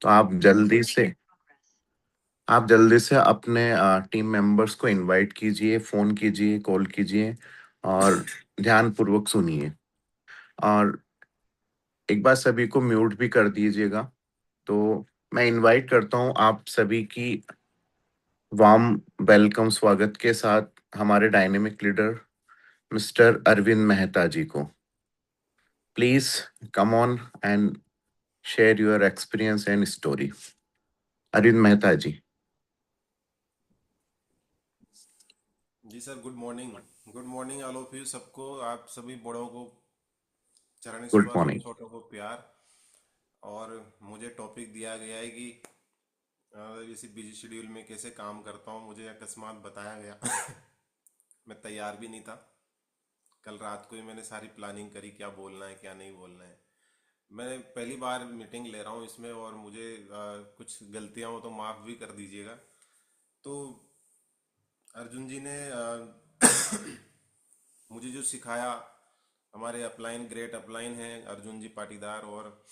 तो आप जल्दी से अपने टीम मेंबर्स को इनवाइट कीजिए, फोन कीजिए, कॉल कीजिए और ध्यान पूर्वक सुनिए। और एक बार सभी को म्यूट भी कर दीजिएगा। तो मैं इनवाइट करता हूँ आप सभी की वार्म वेलकम स्वागत के साथ हमारे dynamic leader mister Arvind Mehta ji को। Please come on and share your experience and story. Arvind Mehta ji. जी sir, good morning. Good morning all of you सबको। आप सभी बड़ों को चरण गुड स्पर्श और मॉर्निंग। छोटों को प्यार। और मुझे टॉपिक दिया गया है कि इसी बिजी शेड्यूल में कैसे काम करता हूँ, मुझे अकस्मात बताया गया। मैं तैयार भी नहीं था। कल रात को ही मैंने सारी प्लानिंग करी, क्या बोलना है क्या नहीं बोलना है। मैं पहली बार मीटिंग ले रहा हूँ इसमें, और मुझे कुछ गलतियाँ हो तो माफ़ भी कर दीजिएगा। तो अर्जुन जी ने मुझे जो सिखाया, हमारे अपलाइन ग्रेट अपलाइन हैं अर्जुन जी पाटीदार, और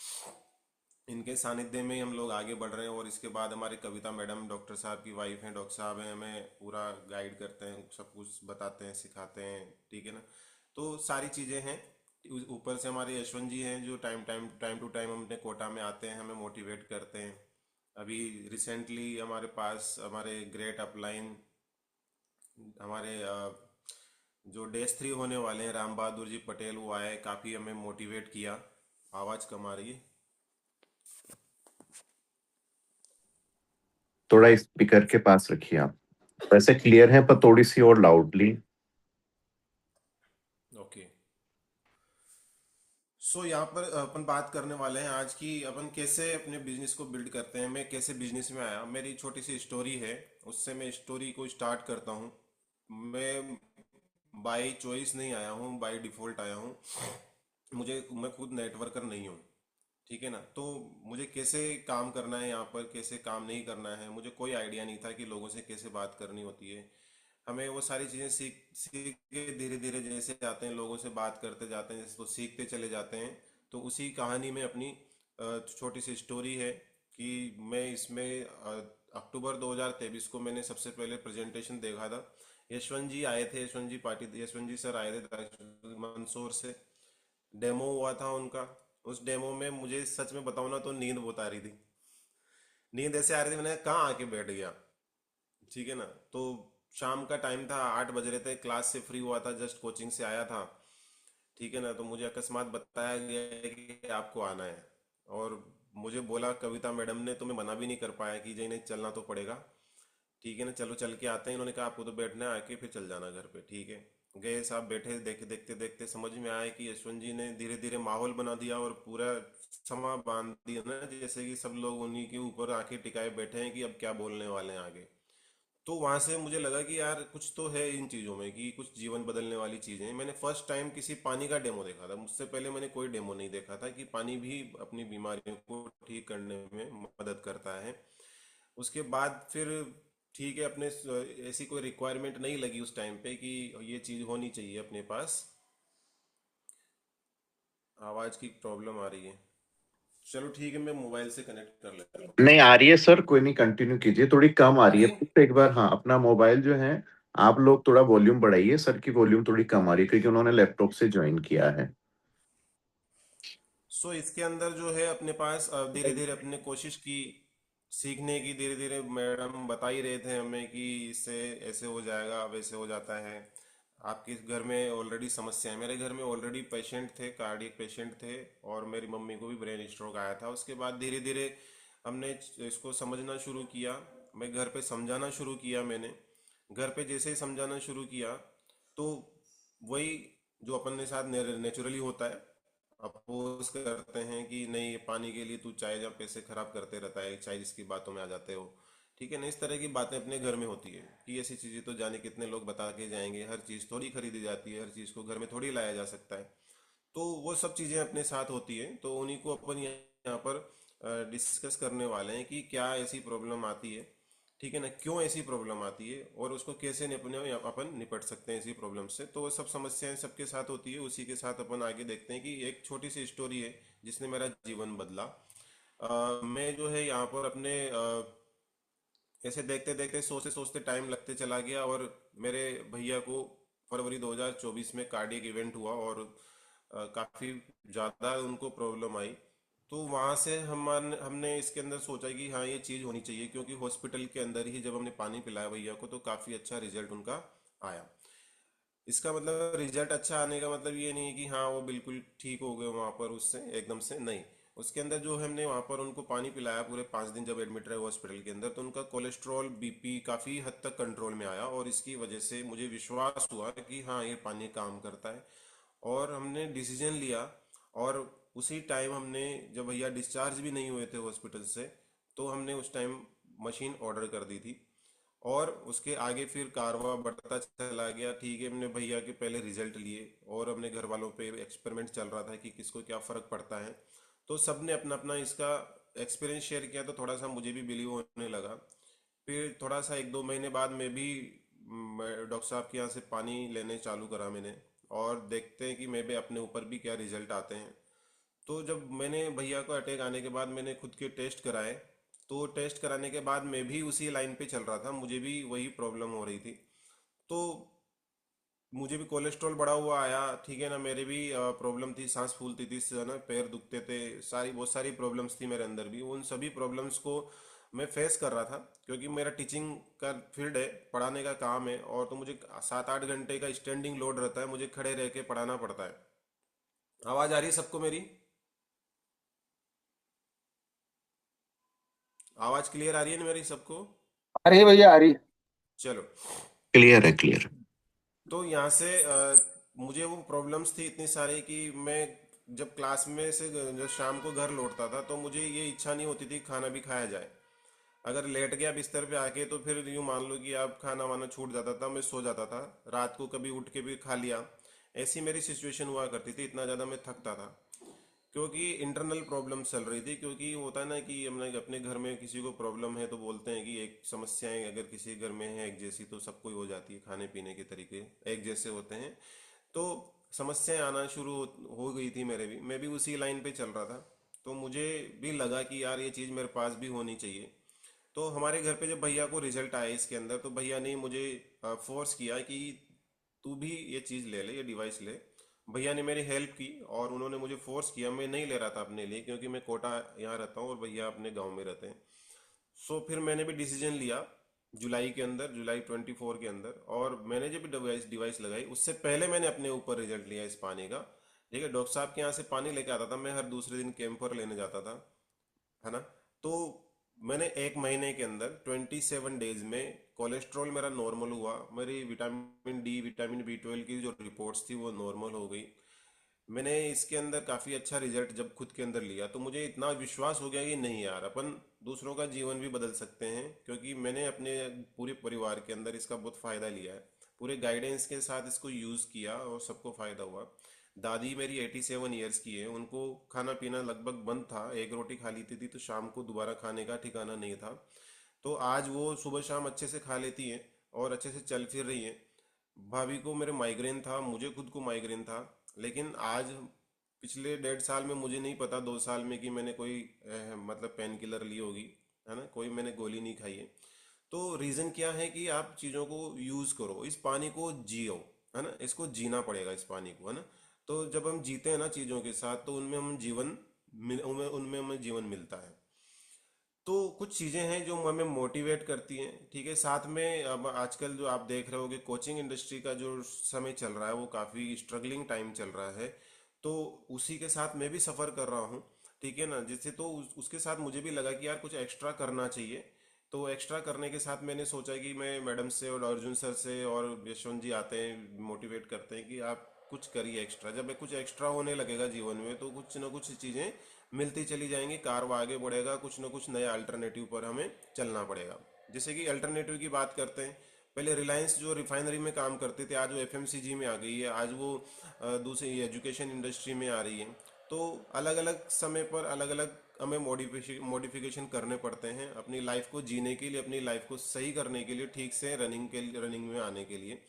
इनके सानिध्य में ही हम लोग आगे बढ़ रहे हैं। और इसके बाद हमारी कविता मैडम, डॉक्टर साहब की वाइफ हैं, डॉक्टर साहब हैं, हमें पूरा गाइड करते हैं, सब कुछ बताते हैं, सिखाते हैं। ठीक है ना। तो सारी चीज़ें हैं। ऊपर से हमारे यशवंत जी हैं जो टाइम टू टाइम हम अपने कोटा में आते हैं, हमें मोटिवेट करते हैं। अभी रिसेंटली हमारे पास हमारे ग्रेट अपलाइन, हमारे जो डेज 3 होने वाले हैं, राम बहादुर जी पटेल, वो आए, काफ़ी हमें मोटिवेट किया। आवाज़ कम आ रही है। थोड़ा स्पीकर के पास रखिए आप। वैसे क्लियर है पर थोड़ी सी और लाउडली। ओके। यहाँ पर अपन बात करने वाले हैं आज की, अपन कैसे अपने बिजनेस को बिल्ड करते हैं। मैं कैसे बिजनेस में आया, मेरी छोटी सी स्टोरी है, उससे मैं स्टोरी को स्टार्ट करता हूँ। मैं बाय चॉइस नहीं आया हूँ, बाय डिफॉल्ट आया हूँ। मैं खुद नेटवर्कर नहीं हूँ। ठीक है ना। तो मुझे कैसे काम करना है यहाँ पर, कैसे काम नहीं करना है, मुझे कोई आइडिया नहीं था कि लोगों से कैसे बात करनी होती है। हमें वो सारी चीज़ें सीख सीख के धीरे धीरे जैसे जाते हैं, लोगों से बात करते जाते हैं, जैसे तो सीखते चले जाते हैं। तो उसी कहानी में अपनी छोटी सी स्टोरी है कि मैं इसमें अक्टूबर 2023 को मैंने सबसे पहले प्रेजेंटेशन देखा था। यशवंत जी आए थे, यशवंत जी सर आए थे मंदसौर से। डेमो हुआ था उनका। उस डेमो में मुझे सच में बताऊं ना तो नींद बहुत आ रही थी। नींद ऐसे आ रही थी, मैंने कहाँ आके बैठ गया। ठीक है ना। तो शाम का टाइम था, 8 बज रहे थे, क्लास से फ्री हुआ था, जस्ट कोचिंग से आया था। ठीक है ना। तो मुझे अकस्मात बताया गया है कि आपको आना है। और मुझे बोला कविता मैडम ने, तो मैं मना भी नहीं कर पाया कि जी नहीं, चलना तो पड़ेगा। ठीक है ना, चलो चल के आते हैं। इन्होंने कहा आपको तो बैठना है, आके फिर चल जाना घर पे। ठीक है। गए साहब, बैठे, देखे, देखते देखते समझ में आया कि यशवंत जी ने धीरे धीरे माहौल बना दिया और पूरा समा बांध दिया ना, जैसे कि सब लोग उन्हीं के ऊपर आके टिकाए बैठे हैं कि अब क्या बोलने वाले हैं आगे। तो वहां से मुझे लगा कि यार कुछ तो है इन चीज़ों में, कि कुछ जीवन बदलने वाली चीज़ें हैं। मैंने फर्स्ट टाइम किसी पानी का डेमो देखा था, मुझसे पहले मैंने कोई डेमो नहीं देखा था कि पानी भी अपनी बीमारियों को ठीक करने में मदद करता है। उसके बाद फिर ठीक है, अपने ऐसी कोई रिक्वायरमेंट नहीं लगी उस टाइम पे कि ये चीज़ होनी चाहिए अपने पास। आवाज़ की प्रॉब्लम आ रही है। चलो ठीक है, मैं मोबाइल से कनेक्ट कर लेता हूँ। नहीं आ रही है सर, कोई नहीं, कंटिन्यू कीजिए। थोड़ी कम आ आ रही रही है, है। तो एक बार हाँ अपना मोबाइल जो है आप लोग थोड़ा वॉल्यूम बढ़ाइए। सर की वॉल्यूम थोड़ी कम आ रही है क्योंकि उन्होंने लैपटॉप से ज्वाइन किया है। इसके अंदर जो है अपने पास धीरे धीरे अपने कोशिश की सीखने की। धीरे धीरे मैडम बता ही रहे थे हमें कि इससे ऐसे हो जाएगा, वैसे हो जाता है। आपके घर में ऑलरेडी समस्या है, मेरे घर में ऑलरेडी पेशेंट थे, कार्डियक पेशेंट थे, और मेरी मम्मी को भी ब्रेन स्ट्रोक आया था। उसके बाद धीरे धीरे हमने इसको समझना शुरू किया। मैं घर पे समझाना शुरू किया। मैंने घर पे जैसे ही समझाना शुरू किया, तो वही जो अपन के साथ नेचुरली होता है, अपोज करते हैं कि नहीं, ये पानी के लिए तू चाय जब पैसे खराब करते रहता है, चाय जिसकी बातों में आ जाते हो। ठीक है ना। इस तरह की बातें अपने घर में होती है कि ऐसी चीजें तो जाने कितने लोग बता के जाएंगे, हर चीज थोड़ी खरीदी जाती है, हर चीज को घर में थोड़ी लाया जा सकता है। तो वो सब चीजें अपने साथ होती है, तो उन्हीं को अपन यहाँ पर डिस्कस करने वाले हैं कि क्या ऐसी प्रॉब्लम आती है। ठीक है ना, क्यों ऐसी प्रॉब्लम आती है, और उसको कैसे अपन निपट सकते हैं ऐसी प्रॉब्लम से। तो वो सब समस्याएं सबके साथ होती है, उसी के साथ अपन आगे देखते हैं कि एक छोटी सी स्टोरी है जिसने मेरा जीवन बदला। मैं जो है यहाँ पर अपने ऐसे देखते देखते सोचते सोचते टाइम लगते चला गया, और मेरे भैया को फरवरी 2024 में कार्डियक इवेंट हुआ, और काफ़ी ज़्यादा उनको प्रॉब्लम आई। तो वहाँ से हमने इसके अंदर सोचा कि हाँ ये चीज़ होनी चाहिए, क्योंकि हॉस्पिटल के अंदर ही जब हमने पानी पिलाया भैया को तो काफ़ी अच्छा रिजल्ट उनका आया। इसका मतलब रिजल्ट अच्छा आने का मतलब ये नहीं है कि हाँ वो बिल्कुल ठीक हो गए वहां पर उससे एकदम से, नहीं। उसके अंदर जो हमने वहां पर उनको पानी पिलाया पूरे 5 दिन, जब एडमिट रहे हॉस्पिटल के अंदर, तो उनका कोलेस्ट्रॉल बीपी काफ़ी हद तक कंट्रोल में आया, और इसकी वजह से मुझे विश्वास हुआ कि हाँ ये पानी काम करता है। और हमने डिसीजन लिया, और उसी टाइम हमने, जब भैया डिस्चार्ज भी नहीं हुए थे हॉस्पिटल से, तो हमने उस टाइम मशीन ऑर्डर कर दी थी। और उसके आगे फिर कारवा बढ़ता चला गया। ठीक है, हमने भैया के पहले रिजल्ट लिए, और अपने घर वालों पे एक्सपेरिमेंट चल रहा था कि किसको क्या फर्क पड़ता है। तो सबने अपना अपना इसका एक्सपीरियंस शेयर किया, तो थोड़ा सा मुझे भी बिलीव होने लगा। फिर थोड़ा सा 1-2 महीने बाद मैं भी डॉक्टर साहब के यहाँ से पानी लेने चालू करा मैंने, और देखते हैं कि मैं भी अपने ऊपर भी क्या रिजल्ट आते हैं। तो जब मैंने भैया को अटैक आने के बाद मैंने खुद के टेस्ट कराए, तो टेस्ट कराने के बाद मैं भी उसी लाइन पे चल रहा था, मुझे भी वही प्रॉब्लम हो रही थी। तो मुझे भी कोलेस्ट्रॉल बढ़ा हुआ आया, ठीक है ना, मेरे भी प्रॉब्लम थी, सांस फूलती थी, है ना, पैर दुखते थे, सारी बहुत सारी प्रॉब्लम्स थी मेरे अंदर भी। उन सभी प्रॉब्लम्स को मैं फेस कर रहा था, क्योंकि मेरा टीचिंग का फील्ड है, पढ़ाने का काम है, और तो मुझे 7-8 घंटे का स्टैंडिंग लोड रहता है, मुझे खड़े रह के पढ़ाना पड़ता है। आवाज़ आ रही है सबको मेरी? आवाज़ क्लियर आ रही है ना मेरी सबको? अरे भैया, अरे। चलो। क्लियर है, क्लियर। तो यहाँ से मुझे वो प्रॉब्लम्स थी इतनी सारी कि मैं जब क्लास में से जब शाम को घर लौटता था, तो मुझे ये इच्छा नहीं होती थी खाना भी खाया जाए। अगर लेट गया बिस्तर पे आके, तो फिर यूँ मान लो कि आप खाना वाना छूट जाता था, मैं सो जाता था। रात को कभी उठ के भी खा लिया, ऐसी मेरी सिचुएशन हुआ करती थी, इतना ज़्यादा मैं थकता था। क्योंकि इंटरनल प्रॉब्लम चल रही थी, क्योंकि होता है ना कि हमने अपने घर में किसी को प्रॉब्लम है तो बोलते हैं कि एक समस्याएं अगर किसी घर में है एक जैसी, तो सबको ही हो जाती है, खाने पीने के तरीके एक जैसे होते हैं। तो समस्याएं आना शुरू हो गई थी मेरे भी, मैं भी उसी लाइन पे चल रहा था। तो मुझे भी लगा कि यार ये चीज़ मेरे पास भी होनी चाहिए। तो हमारे घर पे जब भैया को रिजल्ट आया इसके अंदर, तो भैया ने मुझे फोर्स किया कि तू भी ये चीज़ ले ले, ये डिवाइस ले। भैया ने मेरी हेल्प की, और उन्होंने मुझे फोर्स किया, मैं नहीं ले रहा था अपने लिए, क्योंकि मैं कोटा यहाँ रहता हूँ और भैया अपने गांव में रहते हैं। सो फिर मैंने भी डिसीजन लिया जुलाई के अंदर, जुलाई 24 के अंदर, और मैंने जब डिवाइस डिवाइस लगाई, उससे पहले मैंने अपने ऊपर रिजल्ट लिया इस पानी का। ठीक है, डॉक्टर साहब के यहाँ से पानी लेके आता था मैं, हर दूसरे दिन कैंपर लेने जाता था, है ना। तो मैंने 1 महीने के अंदर 27 डेज में कोलेस्ट्रॉल मेरा नॉर्मल हुआ, मेरी विटामिन डी विटामिन B12 की जो रिपोर्ट्स थी वो नॉर्मल हो गई। मैंने इसके अंदर काफ़ी अच्छा रिजल्ट जब खुद के अंदर लिया, तो मुझे इतना विश्वास हो गया कि नहीं यार, अपन दूसरों का जीवन भी बदल सकते हैं, क्योंकि मैंने अपने पूरे परिवार के अंदर इसका बहुत फ़ायदा लिया है। पूरे गाइडेंस के साथ इसको यूज़ किया, और सबको फ़ायदा हुआ। दादी मेरी 87 ईयर्स की है, उनको खाना पीना लगभग बंद था, एक रोटी खा लेती थी तो शाम को दोबारा खाने का ठिकाना नहीं था। तो आज वो सुबह शाम अच्छे से खा लेती हैं, और अच्छे से चल फिर रही हैं। भाभी को मेरे माइग्रेन था, मुझे खुद को माइग्रेन था, लेकिन आज पिछले 1.5 साल में, मुझे नहीं पता 2 साल में, कि मैंने कोई मतलब पेन किलर ली होगी, है ना, कोई मैंने गोली नहीं खाई है। तो रीज़न क्या है कि आप चीज़ों को यूज़ करो, इस पानी को जियो, है ना, इसको जीना पड़ेगा इस पानी को, है ना। तो जब हम जीते हैं ना चीज़ों के साथ, तो उनमें हम जीवन उनमें उनमें हमें जीवन मिलता है। तो कुछ चीज़ें हैं जो हमें मोटिवेट करती हैं, ठीक है। साथ में अब आजकल जो आप देख रहे हो कि कोचिंग इंडस्ट्री का जो समय चल रहा है वो काफ़ी स्ट्रगलिंग टाइम चल रहा है। तो उसी के साथ मैं भी सफ़र कर रहा हूँ, ठीक है ना, जिससे तो उसके साथ मुझे भी लगा कि यार कुछ एक्स्ट्रा करना चाहिए। तो एक्स्ट्रा करने के साथ मैंने सोचा कि मैं मैडम से और अर्जुन सर से और यशवंत जी आते हैं, मोटिवेट करते हैं कि आप कुछ करिए एक्स्ट्रा। जब कुछ एक्स्ट्रा होने लगेगा जीवन में, तो कुछ ना कुछ चीज़ें मिलती चली जाएंगी, कार आगे बढ़ेगा, कुछ ना कुछ नया अल्टरनेटिव पर हमें चलना पड़ेगा। जैसे कि अल्टरनेटिव की बात करते हैं, पहले रिलायंस जो रिफाइनरी में काम करते थे, आज वो FMCG में आ गई है, आज वो दूसरी एजुकेशन इंडस्ट्री में आ रही है। तो अलग अलग समय पर अलग अलग हमें मॉडिफिकेशन करने पड़ते हैं अपनी लाइफ को जीने के लिए, अपनी लाइफ को सही करने के लिए, ठीक से रनिंग में आने के लिए।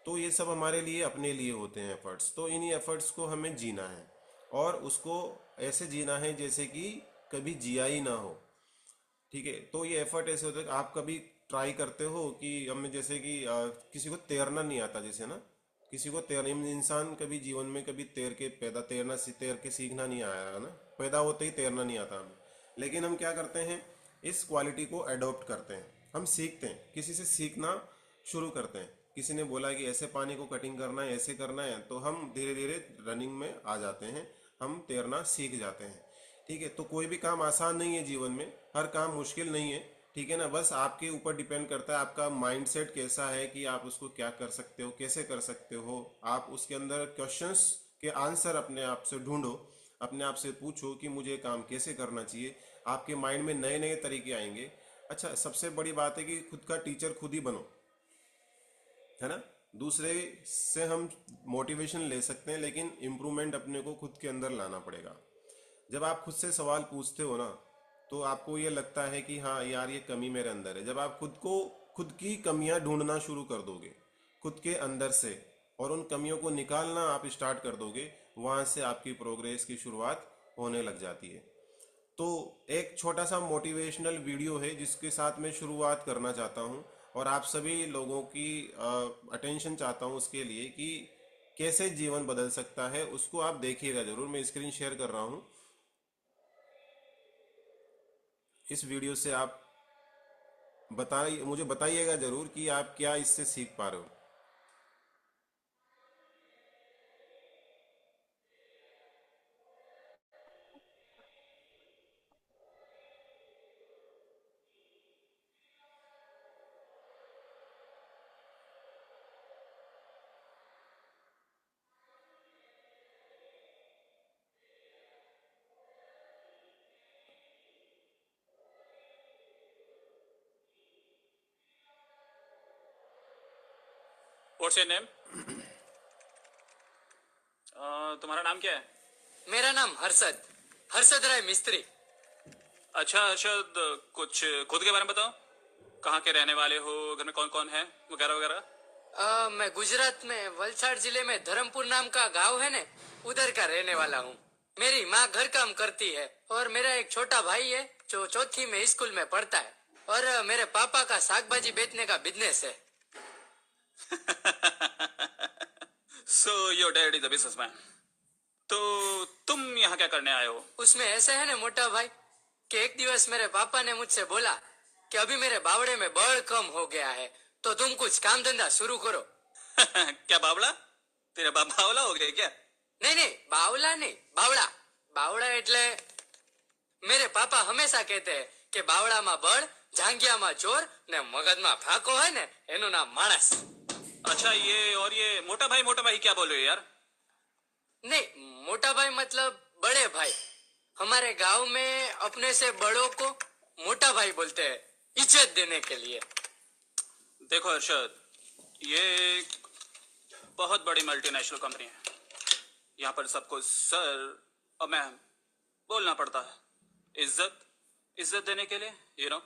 तो ये सब हमारे लिए अपने लिए होते हैं एफर्ट्स, तो इन्हीं एफर्ट्स को हमें जीना है, और उसको ऐसे जीना है जैसे कि कभी जिया ही ना हो। ठीक है, तो ये एफर्ट ऐसे होता है कि आप कभी ट्राई करते हो कि हमें जैसे कि किसी को तैरना नहीं आता, जैसे ना किसी को तैरना, इंसान कभी जीवन में कभी तैर के सीखना नहीं आया है ना, पैदा होते ही तैरना नहीं आता हमें। लेकिन हम क्या करते हैं, इस क्वालिटी को अडॉप्ट करते हैं, हम सीखते हैं, किसी से सीखना शुरू करते हैं। किसी ने बोला कि ऐसे पानी को कटिंग करना है, ऐसे करना है, तो हम धीरे धीरे रनिंग में आ जाते हैं, हम तैरना सीख जाते हैं। ठीक है, तो कोई भी काम आसान नहीं है जीवन में, हर काम मुश्किल नहीं है। ठीक है ना, बस आपके ऊपर डिपेंड करता है आपका माइंडसेट कैसा है कि आप उसको क्या कर सकते हो, कैसे कर सकते हो। आप उसके अंदर क्वेश्चंस के आंसर अपने आप से ढूंढो, अपने आप से पूछो कि मुझे काम कैसे करना चाहिए। आपके माइंड में नए नए तरीके आएंगे। अच्छा, सबसे बड़ी बात है कि खुद का टीचर खुद ही बनो, है ना। दूसरे से हम मोटिवेशन ले सकते हैं, लेकिन इम्प्रूवमेंट अपने को खुद के अंदर लाना पड़ेगा। जब आप खुद से सवाल पूछते हो ना, तो आपको ये लगता है कि हाँ यार ये कमी मेरे अंदर है। जब आप खुद की कमियां ढूंढना शुरू कर दोगे खुद के अंदर से, और उन कमियों को निकालना आप स्टार्ट कर दोगे, वहां से आपकी प्रोग्रेस की शुरुआत होने लग जाती है। तो एक छोटा सा मोटिवेशनल वीडियो है जिसके साथ मैं शुरुआत करना चाहता हूँ, और आप सभी लोगों की अटेंशन चाहता हूँ उसके लिए कि कैसे जीवन बदल सकता है, उसको आप देखिएगा जरूर। मैं स्क्रीन शेयर कर रहा हूँ। इस वीडियो से आप मुझे बताइएगा जरूर कि आप क्या इससे सीख पा रहे हो। What's your name? तुम्हारा नाम क्या है? मेरा नाम हर्षद, हर्षद राय मिस्त्री। अच्छा हर्षद, कुछ खुद के बारे में बताओ। कहाँ के रहने वाले हो, घर में कौन कौन है, वगैरह वगैरह। मैं गुजरात में वलसाड जिले में धर्मपुर नाम का गांव है ने, उधर का रहने वाला हूँ। मेरी माँ घर काम करती है और मेरा एक छोटा भाई है जो चौथी में स्कूल में पढ़ता है, और मेरे पापा का साग भाजी बेचने का बिजनेस है। So your dad is a businessman. तो तुम यहाँ क्या करने आए हो? उसमें ऐसे है ना मोटा भाई कि एक दिवस मेरे पापा ने मुझसे बोला कि अभी मेरे बावड़े में बल कम हो गया है, तो तुम कुछ काम धंधा शुरू करो। क्या बावड़ा? तेरे बाप बावला हो गए क्या? नहीं नहीं, बावला नहीं, बावड़ा। बावड़ा એટલે मेरे पापा हमेशा कहते हैं कि बावड़ाમાં બળ, જાંગિયામાં ચોર ને મગજમાં ફાકો હોય ને એનું નામ માણસ। अच्छा, ये और ये मोटा भाई क्या बोल रहे हो यार? नहीं, मोटा भाई मतलब बड़े भाई। हमारे गांव में अपने से बड़ों को मोटा भाई बोलते हैं, इज्जत देने के लिए। देखो हर्षद, ये एक बहुत बड़ी मल्टीनेशनल कंपनी है। यहाँ पर सबको सर और मैम बोलना पड़ता है, इज्जत देने के लिए, यू नो।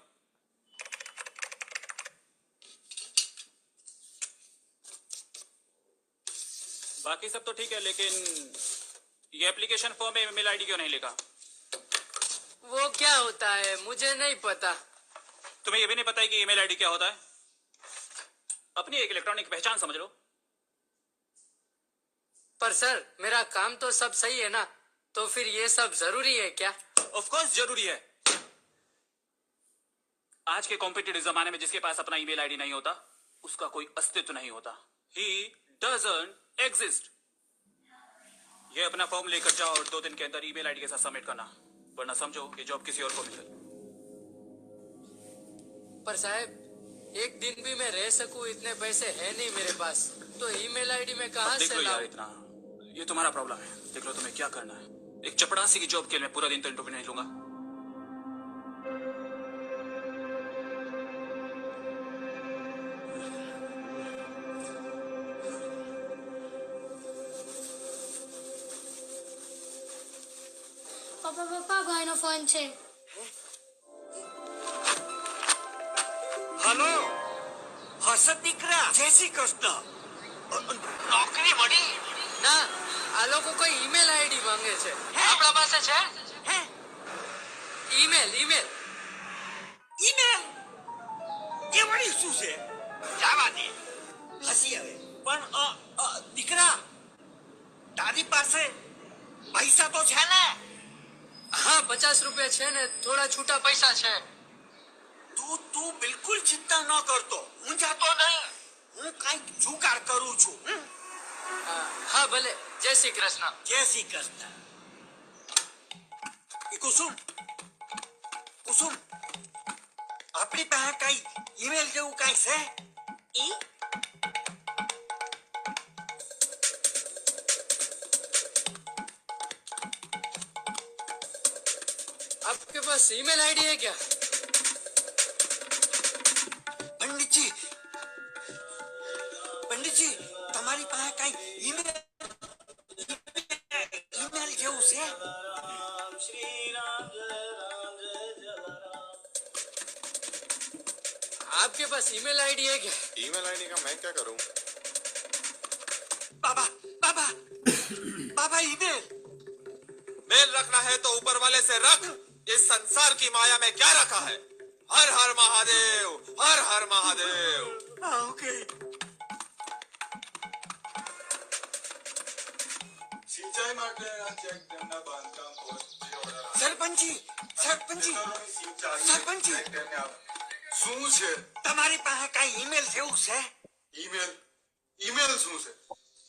बाकी सब तो ठीक है, लेकिन ये एप्लीकेशन फॉर्म में ईमेल आईडी क्यों नहीं लिखा? वो क्या होता है मुझे नहीं पता। तुम्हें ये भी नहीं पता है कि ईमेल आईडी क्या होता है? अपनी एक इलेक्ट्रॉनिक पहचान समझ लो। पर सर मेरा काम तो सब सही है ना, तो फिर ये सब जरूरी है क्या? ऑफ कोर्स जरूरी है। आज के कॉम्पिटिटिव जमाने में जिसके पास अपना ईमेल आईडी नहीं होता उसका कोई अस्तित्व नहीं होता। He doesn't exist. ये अपना फॉर्म लेकर जाओ और 2 दिन के अंदर ईमेल आईडी के साथ सबमिट करना, वरना समझो ये जॉब किसी और को मिल गई। पर साहब एक दिन भी मैं रह सकूं इतने पैसे है नहीं मेरे पास, तो ईमेल आईडी में कहां देख से लो यार, लाऊं? इतना ये तुम्हारा प्रॉब्लम है। देख लो तुम्हें क्या करना है। एक चपड़ासी की जॉब के लिए मैं पूरा दिन तो इंटरव्यू नहीं लूंगा। પપ્પા પપ્પા ભાઈનો ફોન છે। હલો હસત દીકરા, જય શ્રી કૃષ્ણ। નોકરી મળી? ના, આ લોકો કોઈ ઈમેલ આઈડી માંગે છે। હે? આપણા પાસે છે? હે? ईमेल ईमेल ઈમેલ એ વળી શું છે જવા દે હસી હવે પણ દીકરા તારી પાસે પૈસા તો છે ને हाँ 50 रुपया છે ને થોડા છૂટા પૈસા છે તું બિલકુલ ચિંતા ન કરતો હું જાતો નહીં હું કઈક જુગાડ કરું છું હા ભલે જય શ્રી કૃષ્ણ જય શ્રી કૃષ્ણ કુસુમ કુસુમ આપણી પાસે કઈ ઈમેલ જેવું કઈ છે ઈ आपके पास ईमेल आईडी है क्या पंडितजी पंडितजी તમારી પાસે કઈ ઈમેલ ઈમેલ જેવું છે आपके पास ईमेल आईडी है क्या ईमेल आईडी का मैं क्या करूं? बाबा बाबा बाबा ईमेल मेल रखना है तो ऊपर वाले से रख। इस संसार की माया में क्या रखा है? हर हर महादेव, हर हर महादेव। ओके સિંચાઈ માટે આ ચેક ડેમના બાંધકામ કોસ્ટ સરપંચજી સરપંચજી સરપંચજી ચેક ડેમને શું છે તમારી પાસે કઈ ઈમેલ જેવું છે ઈમેલ ઈમેલ શું છે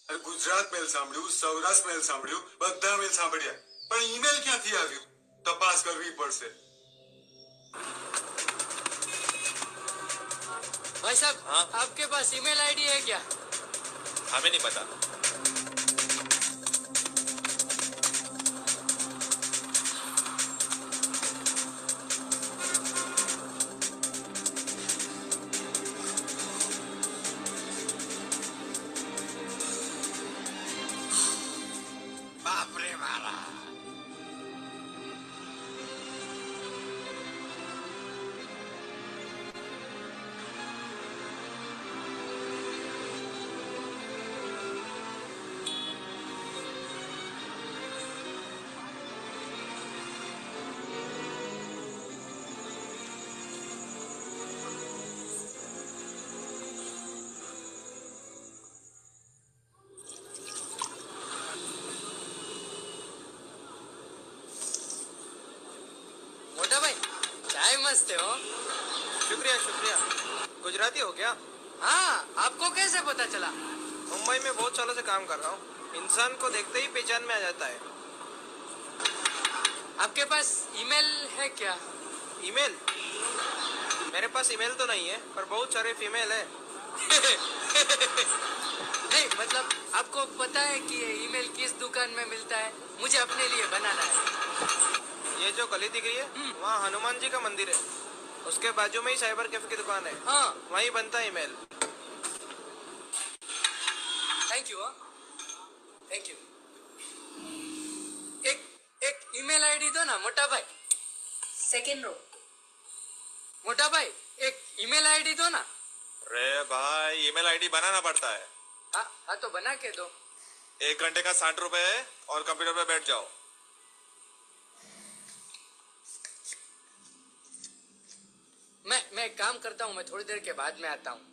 અરે ગુજરાત મેલ સાંભળ્યું સૌરાષ્ટ્ર મેલ સાંભળ્યું બધા મેલ સાંભળ્યા પણ ઈમેલ ક્યાંથી આવ્યું તપાસ કરવી પડશે भाई साहब हाँ? आपके पास ईमेल आईडी है क्या हमें नहीं पता। બાપ રે મારા मोटा भाई चाय मस्त है हो शुक्रिया शुक्रिया। गुजराती हो क्या? हाँ आपको कैसे पता चला मुंबई में बहुत सालों से काम कर रहा हूँ। इंसान को देखते ही पहचान में आ जाता है। आपके पास ईमेल है क्या ईमेल? मेरे पास ईमेल तो नहीं है, पर बहुत सारे फीमेल है। नहीं मतलब आपको पता है कि ये ईमेल किस दुकान में मिलता है मुझे अपने लिए बनाना है ये जो गली दिख रही है, वहाँ हनुमान जी का मंदिर है। उसके बाजू में ही साइबर कैफे की दुकान है। हाँ वहीं बनता है email. Thank you thank you एक एक ईमेल आईडी दो ना मोटा भाई सेकंड रो मोटा भाई एक ईमेल आईडी दो ना रे भाई, ईमेल आईडी बनाना पड़ता है। हाँ हाँ तो बना के दो 1 घंटे का 60 रुपए है और कंप्यूटर पे बैठ जाओ। मैं एक काम करता हूँ मैं थोड़ी देर के बाद में आता हूँ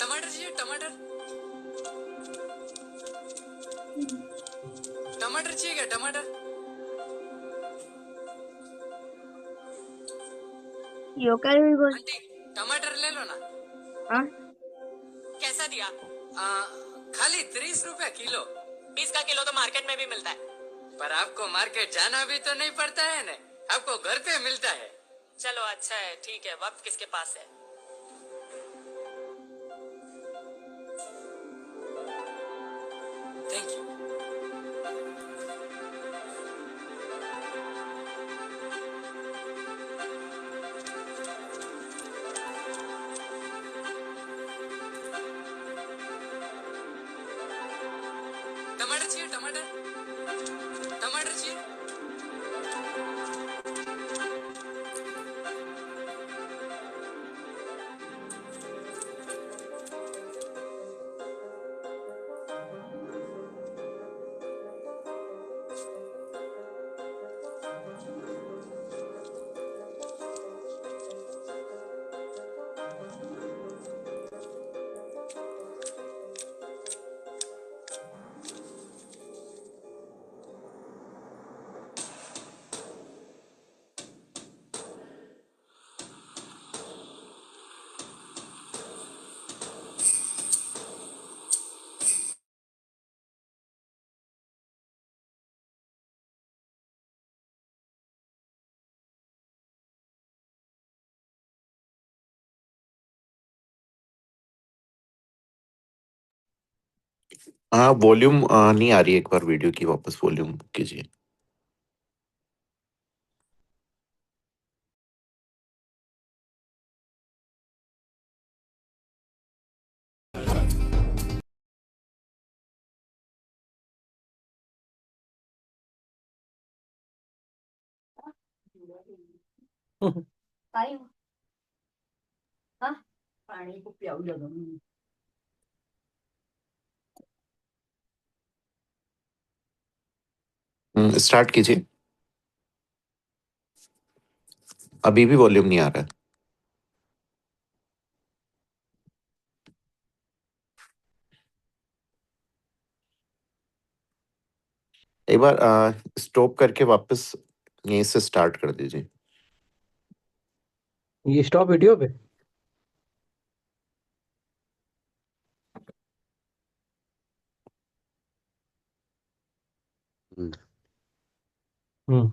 टमाटर चाहिए टमाटर टमाटर चाहिए क्या टमाटर योकर भी बोल आंटी टमाटर ले लो ना हाँ कैसा दिया? खाली 30 रुपया किलो 20 का किलो तो मार्केट में भी मिलता है। पर आपको मार्केट जाना भी तो नहीं पड़ता है ना आपको घर पे मिलता है चलो अच्छा है, ठीक है। वक्त किसके पास है? थैंक यू हाँ, वॉल्यूम नहीं आ रही है, एक बार वीडियो की वापस वॉल्यूम कीजिए। स्टार्ट कीजिए। अभी भी वॉल्यूम नहीं आ रहा है। एक बार स्टॉप करके वापस यहीं से स्टार्ट कर दीजिए। ये स्टॉप वीडियो पे। हम्म।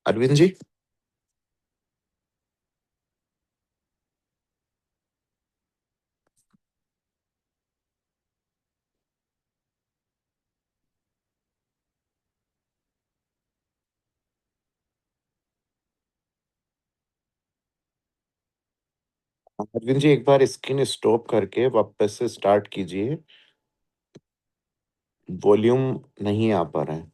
अरविंद जी, अरविंद जी एक बार स्क्रीन स्टॉप करके वापस से स्टार्ट कीजिए। वॉल्यूम नहीं आ पा रहा है।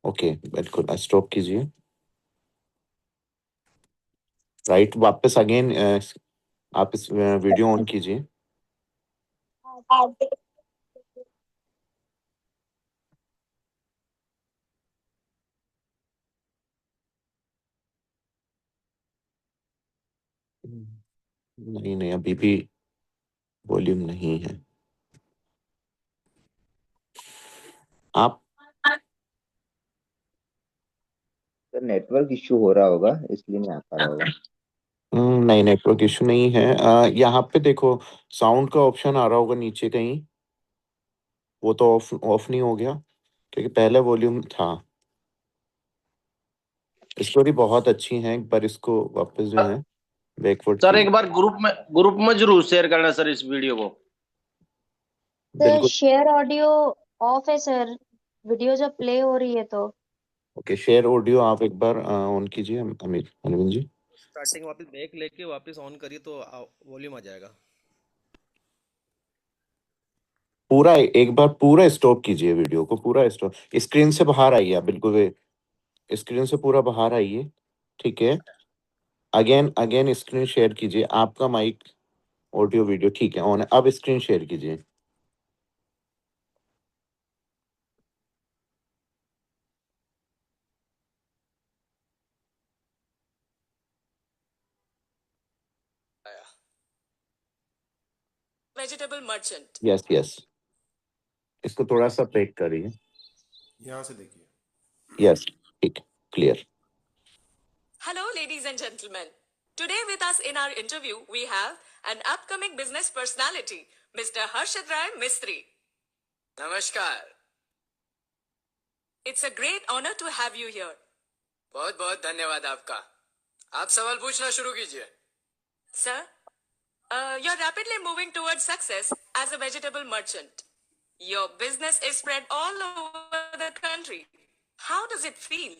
ओके, बिल्कुल स्टॉप कीजिए। राइट, वापस अगेन आप इस वीडियो ऑन कीजिए। नहीं नहीं, अभी भी वॉल्यूम नहीं है। आप सर नेटवर्क इश्यू हो रहा होगा इसलिए नहीं आ पा रहा होगा। नहीं, नेटवर्क इशू नहीं है। यहाँ पे देखो, साउंड का ऑप्शन आ रहा होगा नीचे कहीं। वो तो ऑफ ऑफ नहीं हो गया क्योंकि पहले वॉल्यूम था। स्टोरी बहुत अच्छी है, एक बार इसको वापस जो है बैकवर्ड सर कीजिए। एक बार ग्रुप में जरूर शेयर करना सर इस वीडियो को। सर बिल्कुल। शेयर ऑडियो ऑफ है सर, वीडियो जब प्ले हो रही है तो। ओके, शेयर ऑडियो आप एक बार ऑन कीजिए अमित अरविंद जी। स्टार्टिंग वापस बैक लेके वापस ऑन करिए तो वॉल्यूम आ जाएगा। पूरा एक बार पूरा स्टॉप कीजिए, वीडियो को पूरा स्टॉप। स्क्रीन से बाहर आइए आप, बिल्कुल स्क्रीन से पूरा बाहर आइए। ठीक है। अगेन अगेन स्क्रीन शेयर कीजिए। आपका माइक ऑडियो वीडियो ठीक है ऑन है। अब स्क्रीन शेयर कीजिए। Vegetable merchant. यस यस, इसको थोड़ा सा ब्रेक करिए। यहाँ से देखिए। यस, ठीक, clear. Hello, ladies and gentlemen. Today with us in our interview, we have an upcoming business personality, Mr. Harshad Rai Mistry. नमस्कार। It's a great honor to have you here. बहुत बहुत धन्यवाद आपका। आप सवाल पूछना शुरू कीजिए। Sir, you're rapidly moving towards success as a vegetable merchant. Your business is spread all over the country. How does it feel?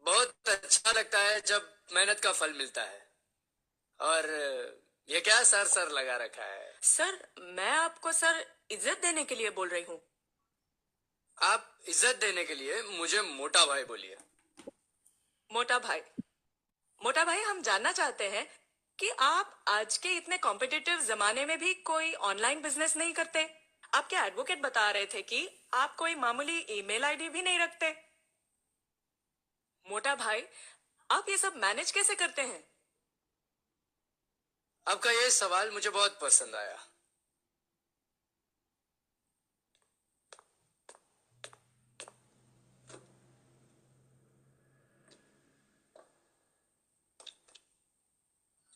बहुत अच्छा लगता है जब मेहनत का फल मिलता है। और ये क्या सर सर लगा रखा है? सर, मैं आपको सर इज्जत देने के लिए बोल रही हूँ। आप इज्जत देने के लिए मुझे मोटा भाई बोलिए। मोटा भाई, मोटा भाई, हम जानना चाहते हैं कि आप आज के इतने कॉम्पिटिटिव जमाने में भी कोई ऑनलाइन बिजनेस नहीं करते। आपके एडवोकेट बता रहे थे कि आप कोई मामूली ईमेल आईडी भी नहीं रखते। मोटा भाई, आप ये सब मैनेज कैसे करते हैं? आपका ये सवाल मुझे बहुत पसंद आया।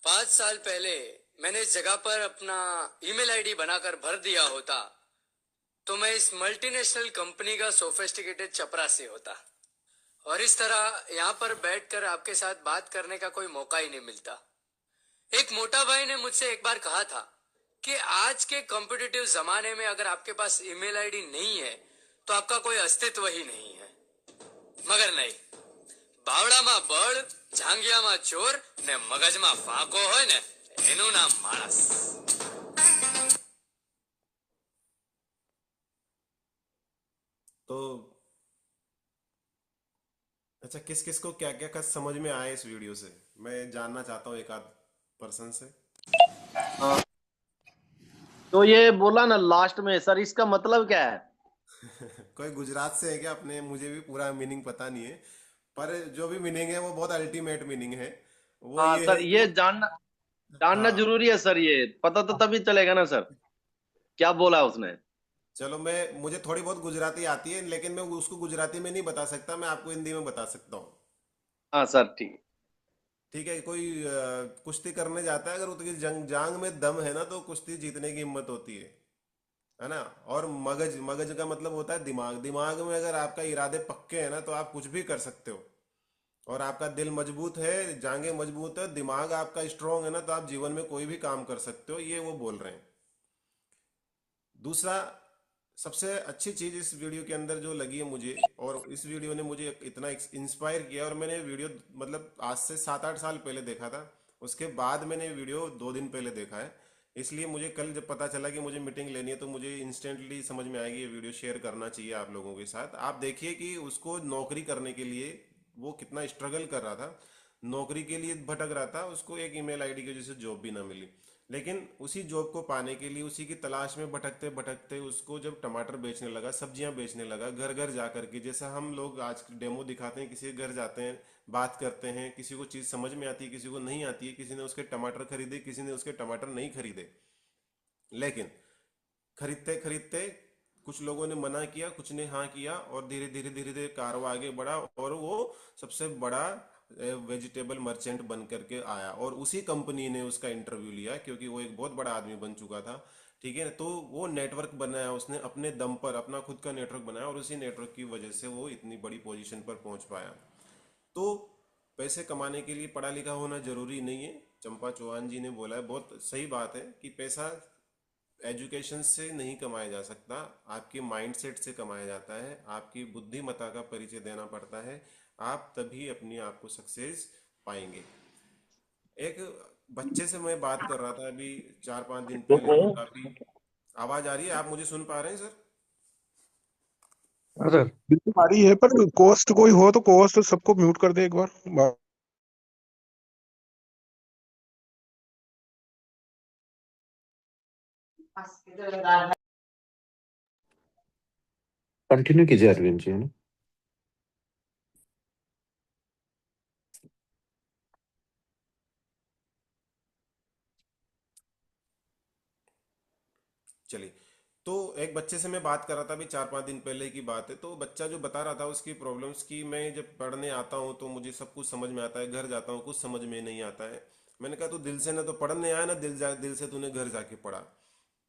पांच साल पहले मैंने इस जगह पर अपना ईमेल आईडी बनाकर भर दिया होता तो मैं इस मल्टीनेशनल कंपनी का सोफिस्टिकेटेड चपरासी होता। और इस तरह यहाँ पर बैठकर आपके साथ बात करने का कोई मौका ही नहीं मिलता। एक मोटा भाई ने मुझसे एक बार कहा था कि आज के कॉम्पिटिटिव जमाने में अगर आपके पास ईमेल आईडी नहीं है तो आपका कोई अस्तित्व ही नहीं है। मगर नहीं, बावड़ाમાં બળ, જાંગિયામાં ચોર ને મગજમાં ફાંકો હોય ને એનું નામ માણસ। तो अच्छा, किस किस को क्या क्या समझ में आया इस वीडियो से, मैं जानना चाहता हूँ एक आध पर्सन से। हाँ, तो ये बोला ना लास्ट में सर, इसका मतलब क्या है? कोई गुजरात से है क्या? अपने मुझे भी पूरा मीनिंग पता नहीं है, पर जो भी मीनिंग है वो बहुत अल्टीमेट मीनिंग है। वो हाँ ये सर, है ये कि जानना हाँ जरूरी है सर, ये पता तो तभी चलेगा ना सर, क्या बोला उसने। चलो, मुझे थोड़ी बहुत गुजराती आती है, लेकिन मैं उसको गुजराती में नहीं बता सकता, मैं आपको हिंदी में बता सकता हूँ। हाँ सर, ठीक। ठीक है। कोई कुश्ती करने जाता है, अगर उसकी जांग में दम है ना तो कुश्ती जीतने की हिम्मत होती है ना। और मगज, मगज का मतलब होता है दिमाग। दिमाग में अगर आपका इरादे पक्के हैं ना तो आप कुछ भी कर सकते हो। और आपका दिल मजबूत है, जांघें मजबूत है, दिमाग आपका स्ट्रांग है ना तो आप जीवन में कोई भी काम कर सकते हो, ये वो बोल रहे हैं। दूसरा, सबसे अच्छी चीज इस वीडियो के अंदर जो लगी है मुझे, और इस वीडियो ने मुझे इतना इंस्पायर किया, और मैंने वीडियो मतलब आज से 7-8 साल पहले देखा था, उसके बाद मैंने वीडियो 2 दिन पहले देखा है। इसलिए मुझे कल जब पता चला कि मुझे मीटिंग लेनी है तो मुझे इंस्टेंटली समझ में आएगी ये वीडियो शेयर करना चाहिए आप लोगों के साथ। आप देखिए कि उसको नौकरी करने के लिए वो कितना स्ट्रगल कर रहा था, नौकरी के लिए भटक रहा था, उसको एक ईमेल आईडी की वजह से जॉब भी ना मिली। लेकिन उसी जॉब को पाने के लिए, उसी की तलाश में भटकते भटकते उसको जब टमाटर बेचने लगा, सब्जियां बेचने लगा, घर घर जा करके, जैसा हम लोग आज डेमो दिखाते हैं, किसी के घर जाते हैं, बात करते हैं, किसी को चीज समझ में आती है, किसी को नहीं आती है, किसी ने उसके टमाटर खरीदे, किसी ने उसके टमाटर नहीं खरीदे। लेकिन खरीदते खरीदते कुछ लोगों ने मना किया, कुछ ने हाँ किया, और धीरे धीरे धीरे धीरे कारवा आगे बढ़ा और वो सबसे बड़ा वेजिटेबल मर्चेंट बन करके आया। और उसी कंपनी ने उसका इंटरव्यू लिया क्योंकि वो एक बहुत बड़ा आदमी बन चुका था। ठीक है, तो वो नेटवर्क बनाया उसने अपने दम पर, अपना खुद का नेटवर्क बनाया, और उसी नेटवर्क की वजह से वो इतनी बड़ी पोजीशन पर पहुंच पाया। तो पैसे कमाने के लिए पढ़ा लिखा होना जरूरी नहीं है। चंपा चौहान जी ने बोला है, बहुत सही बात है, कि पैसा एजुकेशन से नहीं कमाया जा सकता, आपके माइंडसेट से कमाया जाता है, आपकी बुद्धिमत्ता का परिचय देना पड़ता है, आप तभी अपने आप को सक्सेस पाएंगे। एक बच्चे से मैं बात कर रहा था अभी 4-5 दिन पहले, काफी आवाज आ रही है, आप मुझे सुन पा रहे हैं सर? हाँ सर, बिल्कुल आ रही है, पर कॉस्ट कोई हो तो कॉस्ट सबको म्यूट कर दे एक बार। कंटिन्यू कीजिए अरविंद जी, है ना। चलिए, तो एक बच्चे से मैं बात कर रहा था, अभी 4-5 दिन पहले की बात है। तो बच्चा जो बता रहा था उसकी प्रॉब्लम्स की, मैं जब पढ़ने आता हूँ तो मुझे सब कुछ समझ में आता है, घर जाता हूँ कुछ समझ में नहीं आता है। मैंने कहा, तू दिल से ना तो पढ़ने आया, ना दिल से तूने घर जाके पढ़ा।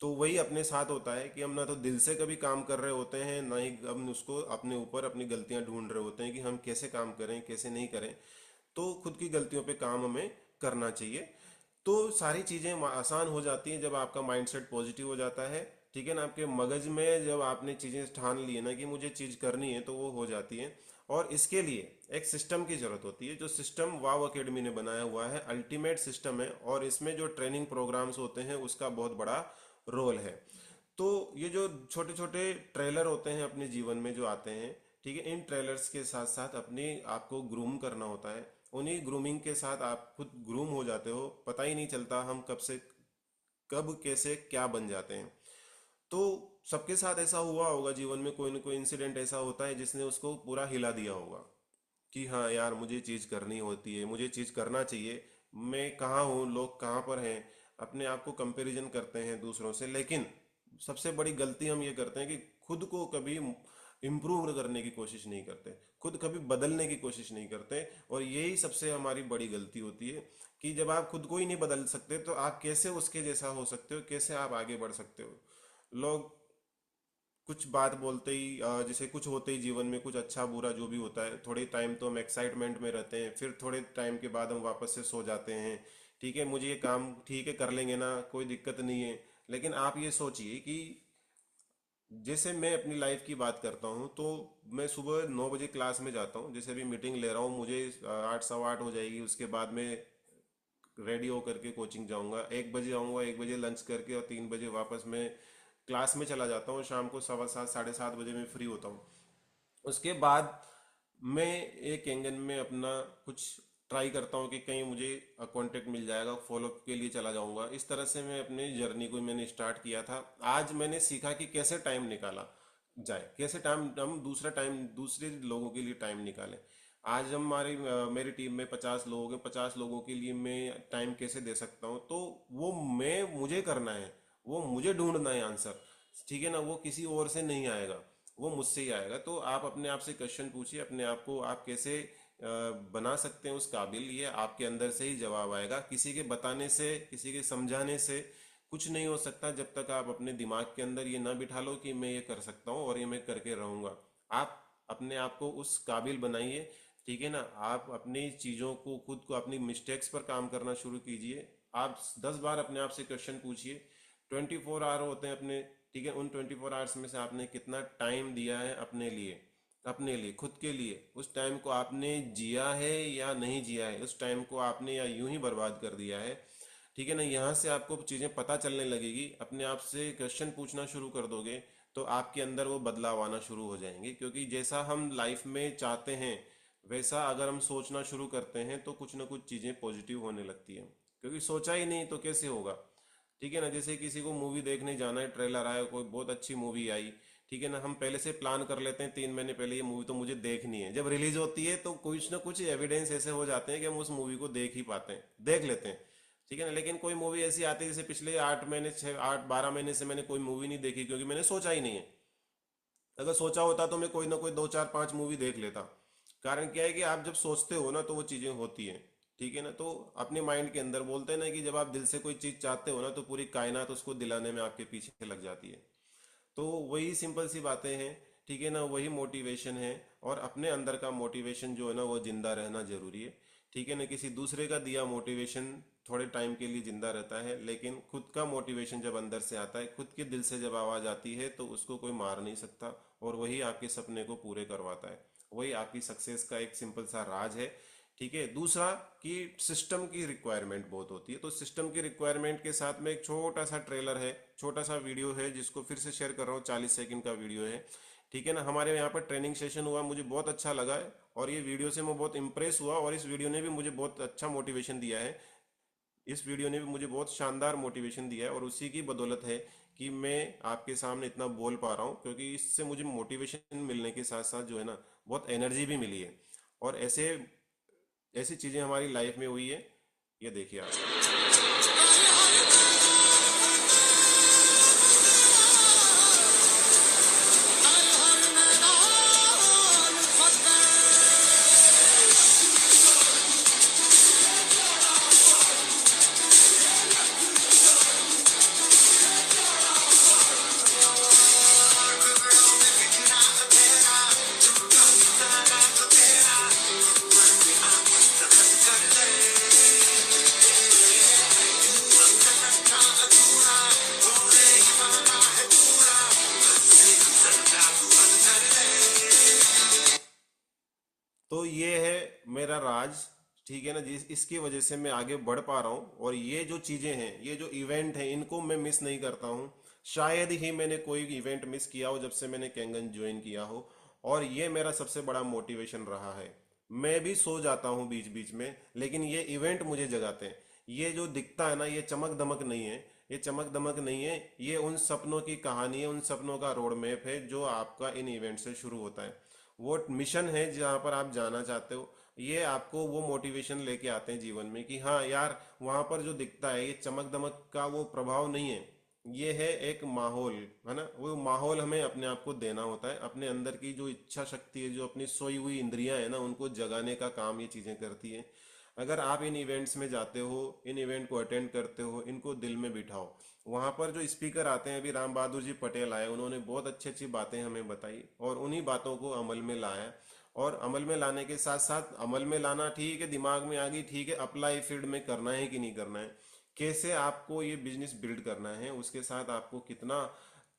तो वही अपने साथ होता है कि हम ना तो दिल से कभी काम कर रहे होते हैं, ना ही हम उसको अपने ऊपर अपनी गलतियां ढूंढ रहे होते हैं कि हम कैसे काम करें कैसे नहीं करें। तो खुद की गलतियों पे काम हमें करना चाहिए। तो सारी चीजें आसान हो जाती हैं जब आपका माइंडसेट पॉजिटिव हो जाता है। ठीक है ना, आपके मगज में जब आपने चीजें ठान ली है ना कि मुझे चीज करनी है, तो वो हो जाती है। और इसके लिए एक सिस्टम की जरूरत होती है, जो सिस्टम वाव अकेडमी ने बनाया हुआ है, अल्टीमेट सिस्टम है। और इसमें जो ट्रेनिंग प्रोग्राम्स होते हैं उसका बहुत बड़ा रोल है। तो ये जो छोटे छोटे ट्रेलर होते हैं अपने जीवन में जो आते हैं, ठीक है, इन ट्रेलर्स के साथ साथ अपने आपको ग्रूम करना होता है। उन्हीं ग्रूमिंग के साथ आप खुद ग्रूम हो जाते हो, पता ही नहीं चलता हम कब से कब कैसे क्या बन जाते हैं। तो सबके साथ ऐसा हुआ होगा, जीवन में कोई ना कोई इंसिडेंट ऐसा होता है जिसने उसको पूरा हिला दिया होगा कि हाँ यार, मुझे चीज करनी होती है, मुझे चीज करना चाहिए, मैं कहाँ हूँ, लोग कहाँ पर हैं। अपने आप को कंपैरिजन करते हैं दूसरों से। लेकिन सबसे बड़ी गलती हम ये करते हैं कि खुद को कभी इम्प्रूव करने की कोशिश नहीं करते, खुद कभी बदलने की कोशिश नहीं करते। और यही सबसे हमारी बड़ी गलती होती है कि जब आप खुद को ही नहीं बदल सकते तो आप कैसे उसके जैसा हो सकते हो, कैसे आप आगे बढ़ सकते हो। लोग कुछ बात बोलते ही जैसे कुछ होते ही जीवन में कुछ अच्छा बुरा जो भी होता है, थोड़े टाइम तो हम एक्साइटमेंट में रहते हैं, फिर थोड़े टाइम के बाद हम वापस से सो जाते हैं। ठीक है, मुझे ये काम ठीक है कर लेंगे ना, कोई दिक्कत नहीं है। लेकिन आप ये सोचिए कि जैसे मैं अपनी लाइफ की बात करता हूँ तो मैं सुबह 9 बजे क्लास में जाता हूँ, जैसे अभी मीटिंग ले रहा हूँ, मुझे 8 सवा 8 हो जाएगी। उसके बाद में रेडी होकर के कोचिंग जाऊंगा, 1 बजे आऊंगा, 1 बजे लंच करके और 3 बजे वापस मैं क्लास में चला जाता हूँ। शाम को 7:15 7:30 बजे मैं फ्री होता हूँ। उसके बाद मैं एक एंगन में अपना कुछ ट्राई करता हूँ कि कहीं मुझे कांटेक्ट मिल जाएगा, फॉलो के लिए चला जाऊंगा। इस तरह से मैं अपनी जर्नी को मैंने स्टार्ट किया था। आज मैंने सीखा कि कैसे टाइम निकाला जाए, कैसे टाइम हम दूसरे लोगों के लिए टाइम निकालें। आज मेरी टीम में 50 लोग हैं, 50 लोगों के लिए मैं टाइम कैसे दे सकता हूँ, तो वो मुझे करना है, वो मुझे ढूंढना है आंसर। ठीक है ना, वो किसी और से नहीं आएगा, वो मुझसे ही आएगा। तो आप अपने आप से क्वेश्चन पूछिए, अपने आप को आप कैसे बना सकते हैं उस काबिल, ये आपके अंदर से ही जवाब आएगा। किसी के बताने से, किसी के समझाने से कुछ नहीं हो सकता, जब तक आप अपने दिमाग के अंदर ये ना बिठा लो कि मैं ये कर सकता हूँ और ये मैं करके रहूंगा। आप अपने आप को उस काबिल बनाइए। ठीक है ना, आप अपनी चीज़ों को, खुद को, अपनी मिस्टेक्स पर काम करना शुरू कीजिए। आप 10 बार अपने आप से क्वेश्चन पूछिए। 24 आवर होते हैं अपने, ठीक है, उन 24 आवर्स में से आपने कितना टाइम दिया है अपने लिए, अपने लिए, खुद के लिए? उस टाइम को आपने जिया है या नहीं जिया है? उस टाइम को आपने या यूं ही बर्बाद कर दिया है? ठीक है ना, यहाँ से आपको चीज़ें पता चलने लगेगी। अपने आप से क्वेश्चन पूछना शुरू कर दोगे तो आपके अंदर वो बदलाव आना शुरू हो जाएंगे। क्योंकि जैसा हम लाइफ में चाहते हैं वैसा अगर हम सोचना शुरू करते हैं तो कुछ ना कुछ चीज़ें पॉजिटिव होने लगती है। क्योंकि सोचा ही नहीं तो कैसे होगा? ठीक है ना, जैसे किसी को मूवी देखने जाना है, ट्रेलर आया, कोई बहुत अच्छी मूवी आई, ठीक है ना, हम पहले से प्लान कर लेते हैं 3 महीने पहले ये मूवी तो मुझे देखनी है। जब रिलीज होती है तो कुछ ना कुछ एविडेंस ऐसे हो जाते हैं कि हम उस मूवी को देख ही पाते हैं, देख लेते हैं। ठीक है ना, लेकिन कोई मूवी ऐसी आती है, जैसे पिछले 8 महीने 12 महीने से मैंने कोई मूवी नहीं देखी, क्योंकि मैंने सोचा ही नहीं है। अगर सोचा होता तो मैं कोई ना कोई 2 4 5 मूवी देख लेता। कारण क्या है कि आप जब सोचते हो ना तो वो चीजें होती हैं। ठीक है ना, तो अपने माइंड के अंदर बोलते हैं ना कि जब आप दिल से कोई चीज चाहते हो ना तो पूरी कायनात उसको दिलाने में आपके पीछे लग जाती है। तो वही सिंपल सी बातें हैं। ठीक है ना, वही मोटिवेशन है। और अपने अंदर का मोटिवेशन जो है ना वो जिंदा रहना जरूरी है। ठीक है ना, किसी दूसरे का दिया मोटिवेशन थोड़े टाइम के लिए जिंदा रहता है, लेकिन खुद का मोटिवेशन जब अंदर से आता है, खुद के दिल से जब आवाज आती है तो उसको कोई मार नहीं सकता। और वही आपके सपने को पूरे करवाता है, वही आपकी सक्सेस का एक सिंपल सा राज है। ठीक है, दूसरा कि सिस्टम की रिक्वायरमेंट बहुत होती है। तो सिस्टम की रिक्वायरमेंट के साथ में एक छोटा सा ट्रेलर है, छोटा सा वीडियो है, जिसको फिर से शेयर कर रहा हूँ। 40 सेकंड का वीडियो है। ठीक है ना, हमारे यहाँ पर ट्रेनिंग सेशन हुआ, मुझे बहुत अच्छा लगा है और ये वीडियो से मैं बहुत इंप्रेस हुआ और इस वीडियो ने भी मुझे बहुत अच्छा मोटिवेशन दिया है। इस वीडियो ने भी मुझे बहुत शानदार मोटिवेशन दिया है और उसी की बदौलत है कि मैं आपके सामने इतना बोल पा रहा हूँ, क्योंकि इससे मुझे मोटिवेशन मिलने के साथ साथ जो है ना बहुत एनर्जी भी मिली है। और ऐसी चीजें हमारी लाइफ में हुई है। ये देखिए आप। तो ये है मेरा राज। ठीक है ना, जिस इसकी वजह से मैं आगे बढ़ पा रहा हूँ। और ये जो चीजें हैं, ये जो इवेंट है, इनको मैं मिस नहीं करता हूँ। शायद ही मैंने कोई इवेंट मिस किया हो जब से मैंने कैंगन ज्वाइन किया हो। और ये मेरा सबसे बड़ा मोटिवेशन रहा है। मैं भी सो जाता हूँ बीच बीच में, लेकिन ये इवेंट मुझे जगाते हैं। ये जो दिखता है ना, ये चमक दमक नहीं है, ये चमक दमक नहीं है, ये उन सपनों की कहानी है, उन सपनों का रोड मैप है जो आपका इन इवेंट से शुरू होता है। वो मिशन है जहाँ पर आप जाना चाहते हो। ये आपको वो मोटिवेशन लेके आते हैं जीवन में कि हाँ यार, वहां पर जो दिखता है ये चमक दमक का वो प्रभाव नहीं है, ये है एक माहौल, है ना। वो माहौल हमें अपने आप को देना होता है। अपने अंदर की जो इच्छा शक्ति है, जो अपनी सोई हुई इंद्रियां है ना, उनको जगाने का काम ये चीजें करती है। अगर आप इन इवेंट्स में जाते हो, इन इवेंट को अटेंड करते हो, इनको दिल में बिठाओ। वहां पर जो स्पीकर आते हैं, अभी राम बहादुर जी पटेल आए, उन्होंने बहुत अच्छी अच्छी बातें हमें बताई और उन्हीं बातों को अमल में लाया। और अमल में लाने के साथ साथ, अमल में लाना ठीक है, दिमाग में आ गई ठीक है, अप्लाई फील्ड में करना है कि नहीं करना है, कैसे आपको ये बिजनेस बिल्ड करना है, उसके साथ आपको कितना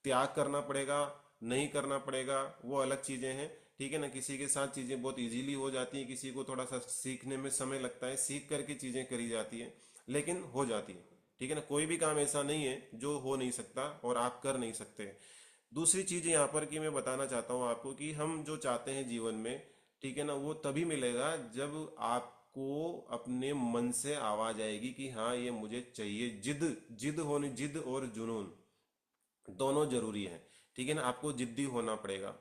त्याग करना पड़ेगा, नहीं करना पड़ेगा, वो अलग चीजें हैं। ठीक है ना, किसी के साथ चीजें बहुत इजीली हो जाती हैं, किसी को थोड़ा सा सीखने में समय लगता है, सीख करके चीजें करी जाती है, लेकिन हो जाती है। ठीक है ना, कोई भी काम ऐसा नहीं है जो हो नहीं सकता और आप कर नहीं सकते। दूसरी चीज यहाँ पर कि मैं बताना चाहता हूँ आपको कि हम जो चाहते हैं जीवन में, ठीक है ना, वो तभी मिलेगा जब आपको अपने मन से आवाज आएगी कि हाँ ये मुझे चाहिए। जिद जिद होनी, जिद और जुनून दोनों जरूरी है। ठीक है ना, आपको जिद्दी होना पड़ेगा।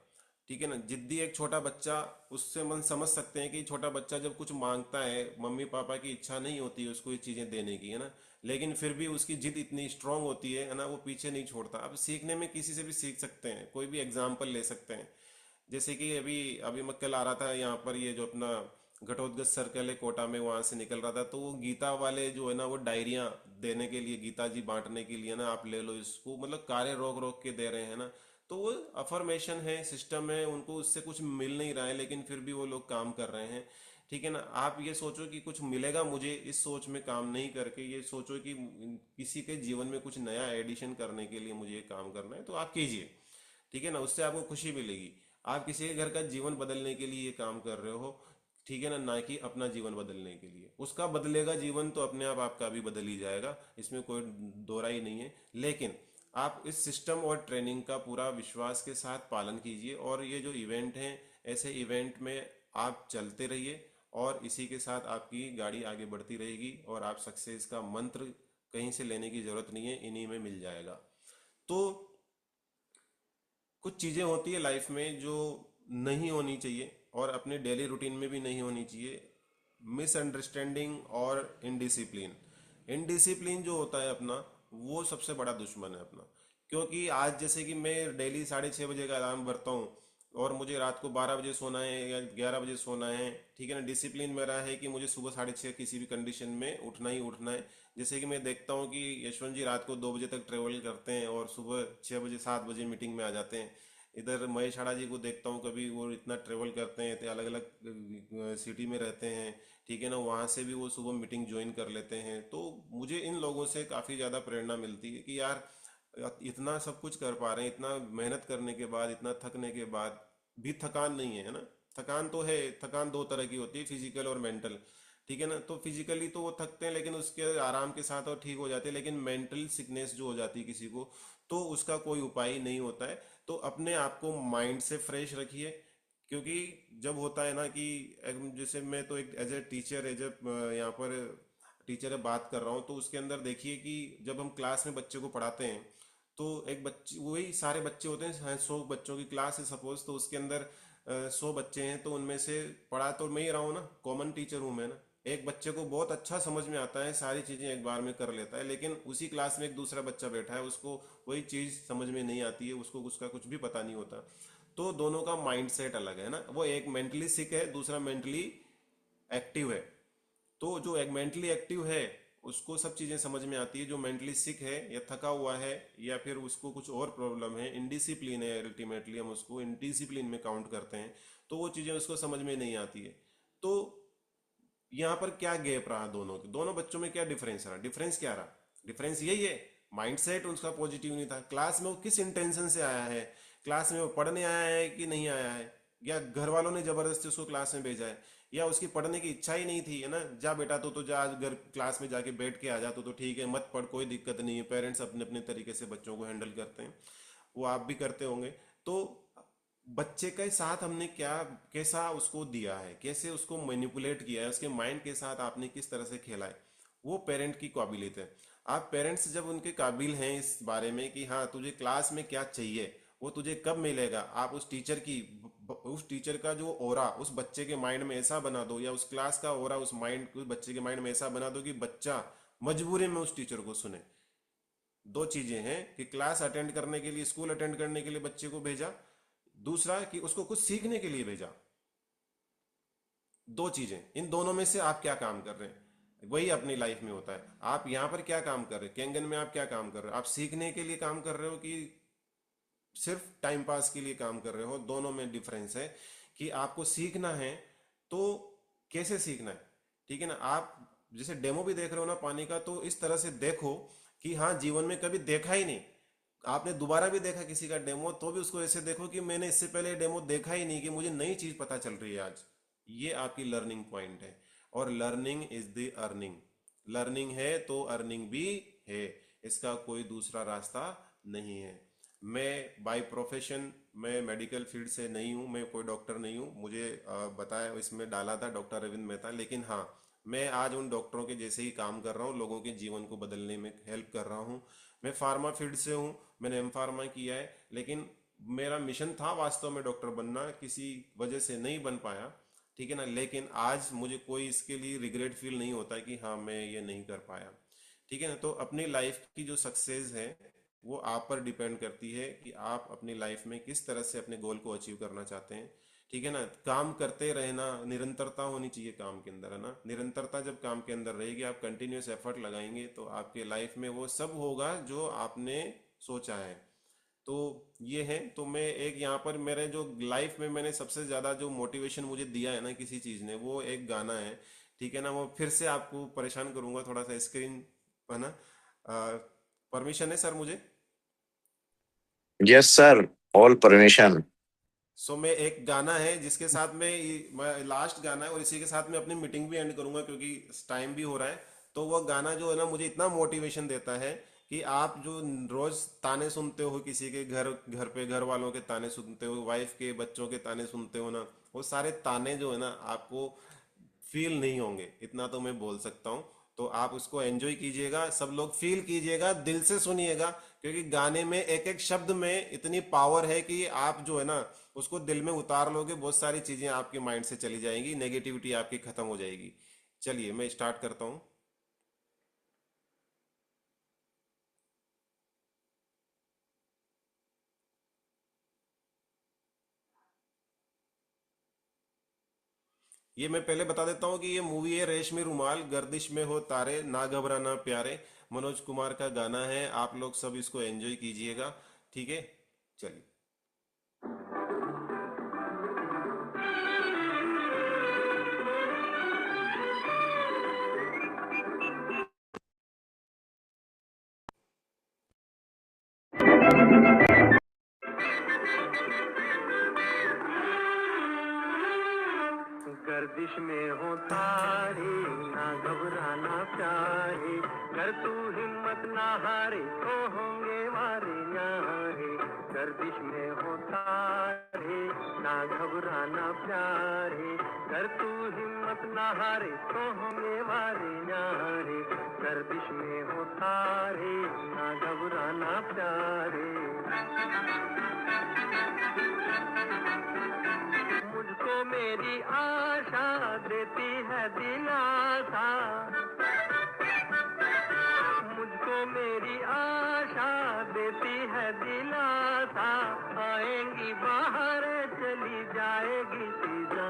ठीक है ना, जिद्दी एक छोटा बच्चा, उससे मन समझ सकते हैं कि छोटा बच्चा जब कुछ मांगता है, मम्मी पापा की इच्छा नहीं होती है उसको ये चीजें देने की, है ना, लेकिन फिर भी उसकी जिद इतनी स्ट्रांग होती है ना, वो पीछे नहीं छोड़ता। अब सीखने में किसी से भी सीख सकते हैं, कोई भी एग्जाम्पल ले सकते हैं। जैसे कि अभी अभी मैं कल आ रहा था यहाँ पर, ये जो अपना घटोत्कच सर्कल है कोटा में, वहां से निकल रहा था, तो वो गीता वाले जो है ना, वो डायरियां देने के लिए, गीता जी बांटने के लिए ना, आप ले लो इसको, मतलब कार्य रोक रोक के दे रहे हैं ना। तो वो अफर्मेशन है, सिस्टम है, उनको उससे कुछ मिल नहीं रहा है, लेकिन फिर भी वो लोग काम कर रहे हैं। ठीक है ना, आप ये सोचो कि कुछ मिलेगा मुझे, इस सोच में काम नहीं करके ये सोचो कि किसी के जीवन में कुछ नया एडिशन करने के लिए मुझे ये काम करना है, तो आप कीजिए। ठीक है ना, उससे आपको खुशी मिलेगी। आप किसी के घर का जीवन बदलने के लिए ये काम कर रहे हो, ठीक है ना, ना कि अपना जीवन बदलने के लिए। उसका बदलेगा जीवन तो अपने आप आपका भी बदल ही जाएगा, इसमें कोई दो राय नहीं है। लेकिन आप इस सिस्टम और ट्रेनिंग का पूरा विश्वास के साथ पालन कीजिए, और ये जो इवेंट हैं, ऐसे इवेंट में आप चलते रहिए, और इसी के साथ आपकी गाड़ी आगे बढ़ती रहेगी, और आप सक्सेस का मंत्र कहीं से लेने की जरूरत नहीं है, इन्हीं में मिल जाएगा। तो कुछ चीजें होती है लाइफ में जो नहीं होनी चाहिए, और अपने डेली रूटीन में भी नहीं होनी चाहिए। मिसअंडरस्टैंडिंग और इनडिसिप्लिन। इनडिसिप्लिन जो होता है अपना, वो सबसे बड़ा दुश्मन है अपना। क्योंकि आज जैसे कि मैं डेली 6:30 बजे का अलार्म भरता हूँ, और मुझे रात को 12 बजे सोना है या 11 बजे सोना है। ठीक है ना, डिसिप्लिन मेरा है कि मुझे सुबह 6:30 किसी भी कंडीशन में उठना ही उठना है। जैसे कि मैं देखता हूँ कि यशवंत जी रात को 2 बजे तक ट्रेवल करते हैं, और सुबह 6 बजे 7 बजे मीटिंग में आ जाते हैं। इधर महेश आड़ा जी को देखता हूँ, कभी वो इतना ट्रेवल करते हैं, तो अलग अलग सिटी में रहते हैं। ठीक है ना, वहाँ से भी वो सुबह मीटिंग ज्वाइन कर लेते हैं। तो मुझे इन लोगों से काफ़ी ज़्यादा प्रेरणा मिलती है कि यार इतना सब कुछ कर पा रहे हैं, इतना मेहनत करने के बाद, इतना थकने के बाद भी थकान नहीं है, है ना। थकान तो है, थकान दो तरह की होती है, फिजिकल और मेंटल। ठीक है ना, तो फिजिकली तो वो थकते हैं, लेकिन उसके आराम के साथ और ठीक हो जाते हैं। लेकिन मेंटल सिकनेस जो हो जाती है किसी को, तो उसका कोई उपाय नहीं होता है। तो अपने आप को माइंड से फ्रेश रखिए। क्योंकि जब होता है ना कि जैसे मैं तो एक as a teacher, as a यहाँ पर टीचर बात कर रहा हूँ, तो उसके अंदर देखिए कि जब हम क्लास में बच्चे को पढ़ाते हैं, तो एक बच्चे, वही सारे बच्चे होते हैं, 100 बच्चों की क्लास है सपोज, तो उसके अंदर 100 बच्चे हैं, तो उनमें से पढ़ा तो मैं ही रहा हूँ ना, कॉमन टीचर हूँ मैं ना। एक बच्चे को बहुत अच्छा समझ में आता है, सारी चीजें एक बार में कर लेता है, लेकिन उसी क्लास में एक दूसरा बच्चा बैठा है, उसको वही चीज समझ में नहीं आती है, उसको उसका कुछ भी पता नहीं होता। तो दोनों का माइंडसेट अलग है ना, वो एक मेंटली सिक है, दूसरा मेंटली एक्टिव है। तो जो एक मेंटली एक्टिव है उसको सब चीजें समझ में आती है, जो मेंटली सिक है या थका हुआ है या फिर उसको कुछ और प्रॉब्लम है, इनडिसिप्लिन है, अल्टीमेटली हम उसको इनडिसिप्लिन में काउंट करते हैं, तो वो चीजें उसको समझ में नहीं आती है। तो यहाँ पर क्या गैप रहा दोनों के, दोनों बच्चों में क्या डिफरेंस रहा? डिफरेंस क्या रहा? डिफरेंस यही है, माइंडसेट उसका पॉजिटिव नहीं था। क्लास में वो किस इंटेंशन से आया है, क्लास में वो पढ़ने आया है कि नहीं आया है, या घर वालों ने जबरदस्ती उसको क्लास में भेजा है, या उसकी पढ़ने की इच्छा ही नहीं थी, है ना। जा बेटा तो जा आज घर क्लास में जाके बैठ के आ जा, तो ठीक है, मत पढ़, कोई दिक्कत नहीं है। पेरेंट्स अपने अपने तरीके से बच्चों को हैंडल करते हैं, वो आप भी करते होंगे। तो बच्चे के साथ हमने क्या, कैसा उसको दिया है, कैसे उसको मैनिपुलेट किया है, उसके माइंड के साथ आपने किस तरह से खेला है, वो पेरेंट की काबिलियत है। आप पेरेंट्स जब उनके काबिल हैं इस बारे में कि हाँ तुझे क्लास में क्या चाहिए, वो तुझे कब मिलेगा, आप उस टीचर का जो ओरा उस बच्चे के माइंड में ऐसा बना दो, या उस क्लास का ओरा उस माइंड उस बच्चे के माइंड में ऐसा बना दो कि बच्चा मजबूरी में उस टीचर को सुने। दो चीजें हैं कि क्लास अटेंड करने के लिए, स्कूल अटेंड करने के लिए बच्चे को भेजा, दूसरा कि उसको कुछ सीखने के लिए भेजा। दो चीजें, इन दोनों में से आप क्या काम कर रहे हैं, वही अपनी लाइफ में होता है। आप यहाँ पर क्या काम कर रहे हैं, केंगन में आप क्या काम कर रहे हो, आप सीखने के लिए काम कर रहे हो कि सिर्फ टाइम पास के लिए काम कर रहे हो? दोनों में डिफरेंस है कि आपको सीखना है तो कैसे सीखना है, ठीक है ना। आप जैसे डेमो भी देख रहे हो ना पानी का, तो इस तरह से देखो कि हाँ, जीवन में कभी देखा ही नहीं, आपने दोबारा भी देखा किसी का डेमो तो भी उसको ऐसे देखो कि मैंने इससे पहले डेमो देखा ही नहीं, कि मुझे नई चीज पता चल रही है आज। ये आपकी लर्निंग पॉइंट है। और learning is the earning. Learning है तो अर्निंग भी है, इसका कोई दूसरा रास्ता नहीं है। मैं बाय प्रोफेशन, मैं मेडिकल फील्ड से नहीं हूँ, मैं कोई डॉक्टर नहीं हूँ, मुझे बताया इसमें डाला था डॉक्टर अरविंद मेहता, लेकिन हाँ, मैं आज उन डॉक्टरों के जैसे ही काम कर रहा हूँ, लोगों के जीवन को बदलने में हेल्प कर रहा हूँ। मैं फार्मा फील्ड से हूँ, मैंने एम फार्मा किया है, लेकिन मेरा मिशन था वास्तव में डॉक्टर बनना, किसी वजह से नहीं बन पाया, ठीक है ना। लेकिन आज मुझे कोई इसके लिए रिग्रेट फील नहीं होता कि हाँ मैं ये नहीं कर पाया, ठीक है ना। तो अपनी लाइफ की जो सक्सेस है वो आप पर डिपेंड करती है कि आप अपनी लाइफ में किस तरह से अपने गोल को अचीव करना चाहते हैं, ठीक है ना। काम करते रहना, निरंतरता होनी चाहिए काम के अंदर, है ना। निरंतरता जब काम के अंदर रहेगी, आप कंटिन्यूस एफर्ट लगाएंगे, तो आपके लाइफ में वो सब होगा जो आपने सोचा है। तो ये है। तो मैं एक यहाँ पर मेरे जो लाइफ में मैंने सबसे ज्यादा जो मोटिवेशन मुझे दिया है ना किसी चीज ने, वो एक गाना है, ठीक है ना। वो फिर से आपको परेशान करूंगा थोड़ा सा, स्क्रीन, है ना। परमिशन है सर मुझे? Yes sir, all permission. So मैं एक गाना है जिसके साथ मैं लास्ट गाना है, और इसी के साथ मैं अपनी मीटिंग भी एंड करूंगा क्योंकि टाइम भी हो रहा है। तो वो गाना जो है ना, मुझे इतना मोटिवेशन देता है कि आप जो रोज ताने सुनते हो किसी के, घर घर पे घर वालों के ताने सुनते हो, वाइफ के, बच्चों के ताने सुनते हो ना, वो सारे ताने जो है ना आपको फील नहीं होंगे, इतना तो मैं बोल सकता हूँ। तो आप उसको एंजॉय कीजिएगा, सब लोग फील कीजिएगा, दिल से सुनिएगा, क्योंकि गाने में एक एक शब्द में इतनी पावर है कि आप जो है ना उसको दिल में उतार लोगे, बहुत सारी चीजें आपके माइंड से चली जाएंगी, नेगेटिविटी आपकी खत्म हो जाएगी। चलिए मैं स्टार्ट करता हूँ। ये मैं पहले बता देता हूँ कि ये मूवी है रेशमी रुमाल, गर्दिश में हो तारे, ना घबराना प्यारे, मनोज कुमार का गाना है। आप लोग सब इसको एंजॉय कीजिएगा, ठीक है। चलिए। गर्दिश में हो तारे, ना घबराना प्यारे, कर तू हिम्मत ना हारे, तो होंगे वारे न्यारे। गर्दिश में हो तारे, ना घबराना प्यारे, कर तू हिम्मत ना हारे, तो होंगे वारे न्यारे। गर्दिश में हो तारे, ना घबराना प्यारे। मुझको मेरी आशा देती है दिलासा, मुझको मेरी आशा देती है दिलासा, आएंगी बाहर चली जाएगी सीधा।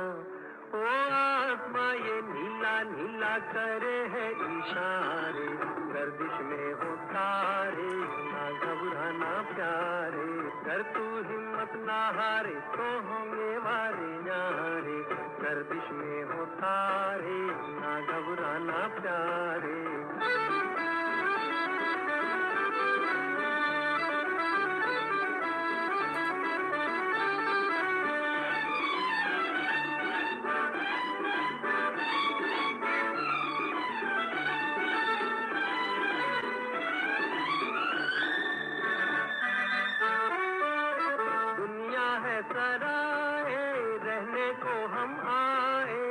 ओ आसमां ये नीला नीला करे है इशारे, गर्दिश में हो तारे, ना घबराना प्यारे, कर तू हिम्मत ना हारे, तो होंगे वारे न्यारे। गर्दिश में हो तारे, ना घबराना प्यारे। दुनिया है सराए, रहने को हम आए,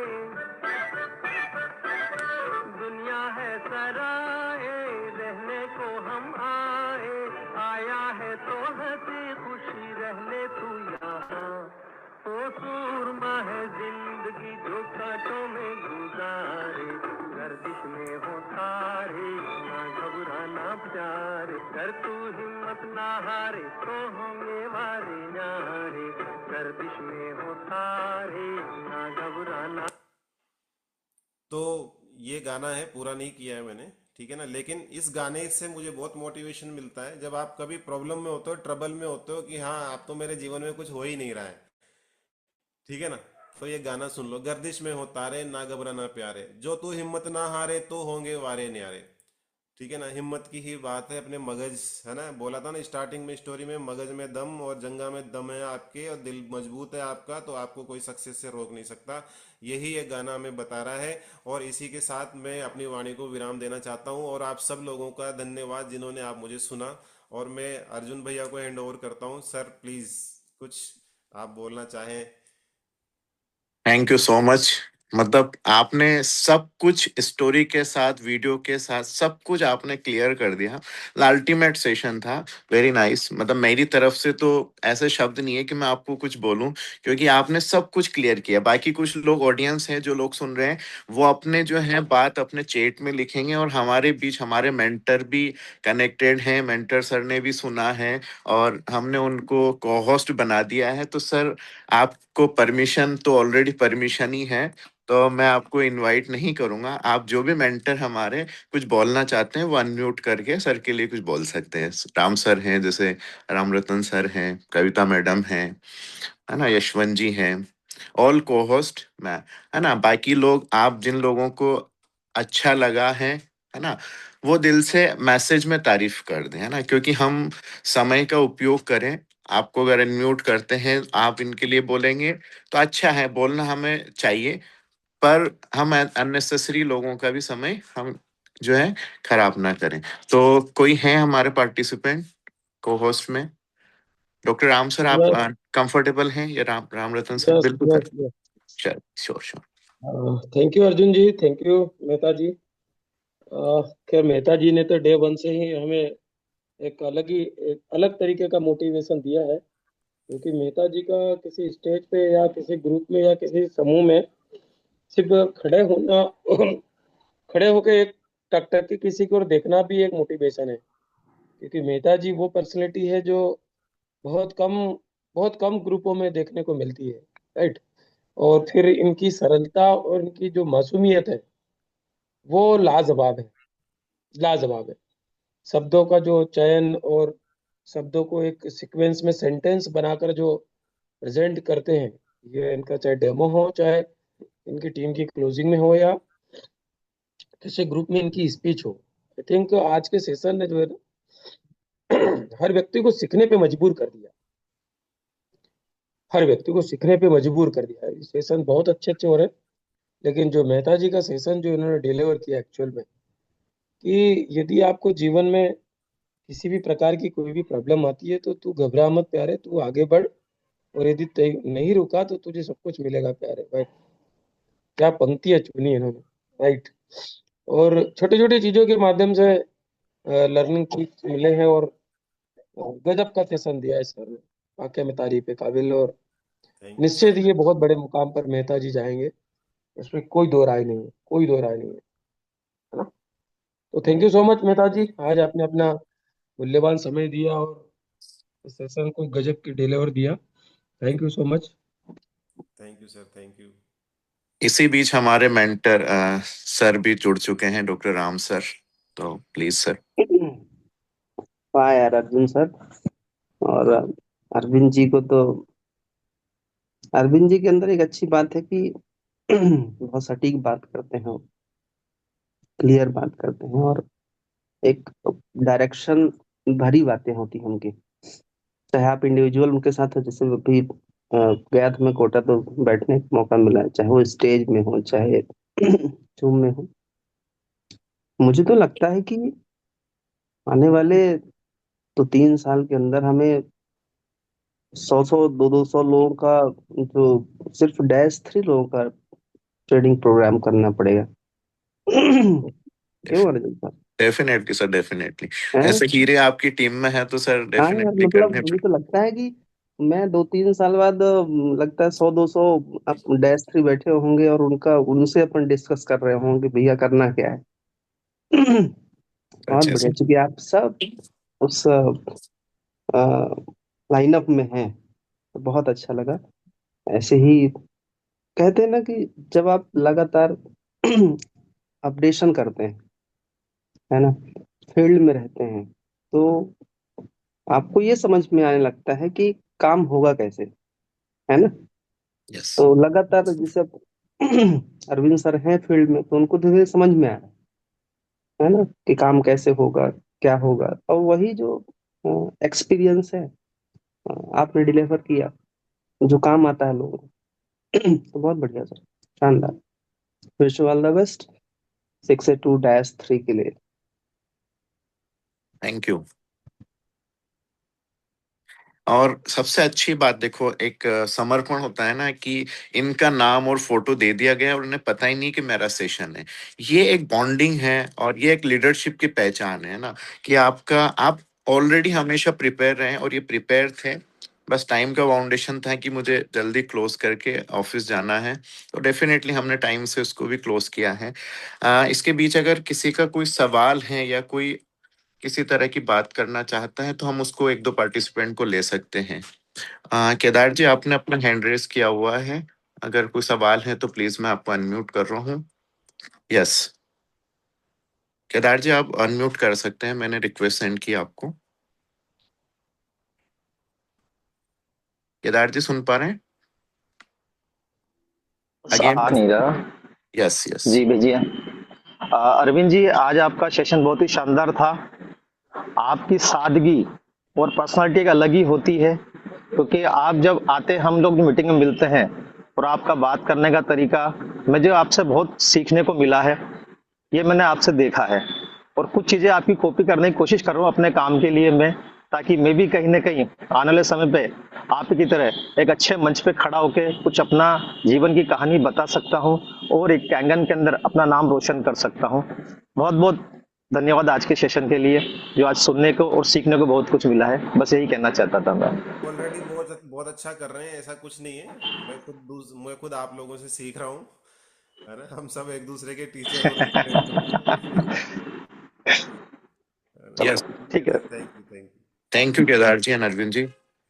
दुनिया है सराए, रहने को हम आए, आया है तो हंसी खुशी रहने तू यहाँ। ओ सूरमा है जिंदगी जो कांटों में गुजारे, गर्दिश में हो तारे, ना घबराना प्यारे, कर तू हिम्मत ना हारे, तो होंगे वारे न्यारे। गर्दिश में हो तारे, ना घबराना। तो ये गाना है, पूरा नहीं किया है मैंने, ठीक है ना, लेकिन इस गाने से मुझे बहुत मोटिवेशन मिलता है जब आप कभी प्रॉब्लम में होते हो, ट्रबल में होते हो, कि हाँ आप तो मेरे जीवन में कुछ हो ही नहीं रहा है, ठीक है ना। तो ये गाना सुन लो, गर्दिश में हो तारे ना घबराना प्यारे, जो तू हिम्मत ना हारे तो होंगे वारे न्यारे, ठीक है ना। हिम्मत की ही बात है, अपने मगज, है ना, बोला था ना स्टार्टिंग में स्टोरी में, मगज में दम और जंगा में दम है आपके, और दिल मजबूत है आपका, तो आपको कोई सक्सेस से रोक नहीं सकता। यही ये गाना हमें बता रहा है। और इसी के साथ मैं अपनी वाणी को विराम देना चाहता हूँ, और आप सब लोगों का धन्यवाद जिन्होंने आप मुझे सुना। और मैं अर्जुन भैया को हैंड ओवर करता हूँ। सर प्लीज कुछ आप बोलना चाहें। Thank you so much. मतलब आपने सब कुछ स्टोरी के साथ, वीडियो के साथ, सब कुछ आपने क्लियर कर दिया। अल्टीमेट सेशन था। Very nice. मतलब मेरी तरफ से तो ऐसे शब्द नहीं है कि मैं आपको कुछ बोलूं, क्योंकि आपने सब कुछ क्लियर किया। बाकी कुछ लोग, ऑडियंस हैं जो लोग सुन रहे हैं, वो अपने जो है बात अपने चैट में लिखेंगे, और हमारे बीच हमारे मेंटर भी कनेक्टेड हैं। मेंटर सर ने भी सुना है और हमने उनको को होस्ट बना दिया है। तो सर, आपको परमिशन तो ऑलरेडी परमिशन ही है, तो मैं आपको इनवाइट नहीं करूंगा। आप जो भी मेंटर हमारे कुछ बोलना चाहते हैं, वो अनम्यूट करके सर के लिए कुछ बोल सकते हैं। राम सर हैं, जैसे राम रतन सर हैं, कविता मैडम हैं, है ना, यशवंत जी हैं, ऑल को होस्ट मैं, है ना। बाकी लोग, आप जिन लोगों को अच्छा लगा है ना, वो दिल से मैसेज में तारीफ कर दें, है ना, क्योंकि हम समय का उपयोग करें। आपको अगर अनम्यूट करते हैं, आप इनके लिए बोलेंगे, तो अच्छा है, बोलना हमें चाहिए। पर हम अननेसेसरी लोगों का भी समय हम जो है खराब ना करें। तो कोई है हमारे पार्टिसिपेंट को होस्ट में? डॉक्टर राम सर, आप यस कंफर्टेबल हैं? या राम राम रतन सर? यस बिल्कुल yes sir. Yes. Sure sure sure. Thank you Arjun ji, thank you Mehta ji. खैर मेहता जी ने तो डे वन से ही हमें एक अलग तरीके का मोटिवेशन दिया है, क्योंकि मेहता जी का किसी स्टेज पे या किसी ग्रुप में या किसी समूह में सिर्फ खड़े होना खड़े होके एक टक टक के किसी को देखना भी एक मोटिवेशन है। क्योंकि मेहता जी वो पर्सनैलिटी है जो बहुत कम बहुत कम ग्रुपों में देखने को मिलती है, राइट। और फिर इनकी सरलता और इनकी जो मासूमियत है वो लाजवाब है, लाजवाब है। शब्दों का जो चयन और शब्दों को एक सीक्वेंस में सेंटेंस बनाकर जो प्रेजेंट करते हैं, ये इनका चाहे डेमो हो, चाहे इनकी टीम की क्लोजिंग में हो, या किसी ग्रुप में इनकी स्पीच हो। आई थिंक आज के सेशन ने जो है ना हर व्यक्ति को सीखने पे मजबूर कर दिया, हर व्यक्ति को सीखने पे मजबूर कर दिया। ये सेशन बहुत अच्छे अच्छे हो रहे हैं, लेकिन जो मेहता जी का सेशन जो इन्होंने डिलीवर किया एक्चुअल में, कि यदि आपको जीवन में किसी भी प्रकार की कोई भी प्रॉब्लम आती है तो तू घबरा मत प्यारे, तू आगे बढ़, और यदि नहीं रुका तो तुझे सब कुछ मिलेगा प्यारे, राइट। क्या पंक्तियां चुनी इन्होंने, राइट। और छोटी छोटी चीजों के माध्यम से लर्निंग टिप्स मिले हैं, और गजब का सेशन दिया है सर ने, वाकई में तारीफ काबिल। और थैंक यू निश्चित सर। ये बहुत बड़े मुकाम पर मेहता जी जाएंगे, इसमें कोई दो राय नहीं है, कोई दो राय नहीं है ना। तो thank you so much Mehta ji, आज आपने अपना मूल्यवान समय दिया और इस सेशन को गजब की डिलीवर दिया। Thank you so much. Thank you sir, thank you. इसी बीच हमारे मेंटर सर भी जुड़ चुके हैं, डॉक्टर राम सर। तो प्लीज सर। वाह यार अर्जुन सर। और अरविंद जी को तो, अरविंद जी के अंदर एक अच्छी बात है कि बहुत सटीक बात करते हैं, क्लियर बात करते हैं, और एक डायरेक्शन भरी बातें होती हैं उनकी। चाहे आप इंडिविजुअल उनके साथ हो, जैसे अभी गया था मैं कोटा, तो बैठने का मौका मिला है, चाहे वो स्टेज में हो चाहे जूम में हो। मुझे तो लगता है कि आने वाले तो 3 साल के अंदर हमें 100 100 200 लोगों का, जो सिर्फ -3 लोगों का ट्रेडिंग प्रोग्राम करना पड़ेगा। क्यों Arjun sir? Definitely sir, definitely. हैं? ऐसे हीरे आपकी टीम में है तो सर हाँ यार, डेफिनेटली मतलब करने मुझे पड़े। तो लगता है कि मैं 2 3 साल बाद लगता है 100 200 -3 बैठे होंगे, और उनका उनसे अपन डिस्कस कर रहे होंगे भैया करना क्या है। बहुत अच्छा बढ़िया, सर। क्योंकि आप सब उस लाइनअप में हैं, तो बहुत अच्छा लगा। ऐसे ही कहते हैं ना कि जब आप लगातार अपडेशन करते हैं, है ना, फील्ड में रहते हैं, तो आपको ये समझ में आने लगता है कि काम होगा कैसे, है ना। यस तो लगातार जैसे अब अरविंद सर हैं फील्ड में, तो उनको धीरे धीरे समझ में आ रहा है ना, कि काम कैसे होगा, क्या होगा, और वही जो एक्सपीरियंस है आपने डिलीवर किया, जो काम आता है लोगों को। तो बहुत बढ़िया सर, शानदार। Wish you all the best 6A2-3 के लिए। Thank you. और सबसे अच्छी बात देखो, एक समर्पण होता है ना कि इनका नाम और फोटो दे दिया गया और उन्हें पता ही नहीं कि मेरा सेशन है। ये एक बॉन्डिंग है और ये एक लीडरशिप की पहचान है ना, कि आप ऑलरेडी हमेशा प्रिपेयर रहे और ये प्रिपेयर थे। बस टाइम का फाउंडेशन था कि मुझे जल्दी क्लोज करके ऑफिस जाना है, तो डेफिनेटली हमने टाइम से उसको भी क्लोज किया है। इसके बीच अगर किसी का कोई सवाल है या कोई किसी तरह की बात करना चाहता है, तो हम उसको एक दो पार्टिसिपेंट को ले सकते हैं। केदार जी, आपने अपना हैंड रेस किया हुआ है, अगर कोई सवाल है तो प्लीज मैं आपको अनम्यूट कर रहा हूँ। यस, केदार जी आप अनम्यूट कर सकते हैं, मैंने रिक्वेस्ट सेंड की आपको। केदार जी सुन पा रहे हैं? अगेन आ नहीं रहा। Yes yes. जी भेजिए। अरविंद जी, आज आपका सेशन बहुत ही शानदार था। आपकी सादगी और पर्सनालिटी एक अलग ही होती है, क्योंकि आप जब आते, हम लोग मीटिंग में मिलते हैं, और आपका बात करने का तरीका, मुझे आपसे बहुत सीखने को मिला है। ये मैंने आपसे देखा है, और कुछ चीजें आपकी कॉपी करने की कोशिश कर रहा हूँ अपने काम के लिए मैं, ताकि मैं भी कहीं ना कहीं आने वाले समय पे आप की तरह एक अच्छे मंच पे खड़ा होके कुछ अपना जीवन की कहानी बता सकता हूँ और एक कैंगन के अंदर अपना नाम रोशन कर सकता हूँ। बहुत बहुत धन्यवाद आज के सेशन के लिए, जो आज सुनने को और सीखने को बहुत कुछ मिला है। बस यही कहना चाहता था मैं। ऑलरेडी बहुत बहुत अच्छा कर रहे हैं, ऐसा कुछ नहीं है। मैं खुद आप लोगों से सीख रहा हूँ, है ना। हम सब एक दूसरे के टीचर और इंस्पिरेटर हैं। यस, ठीक है। Thank you. Thank you Kedar ji and Arvind ji.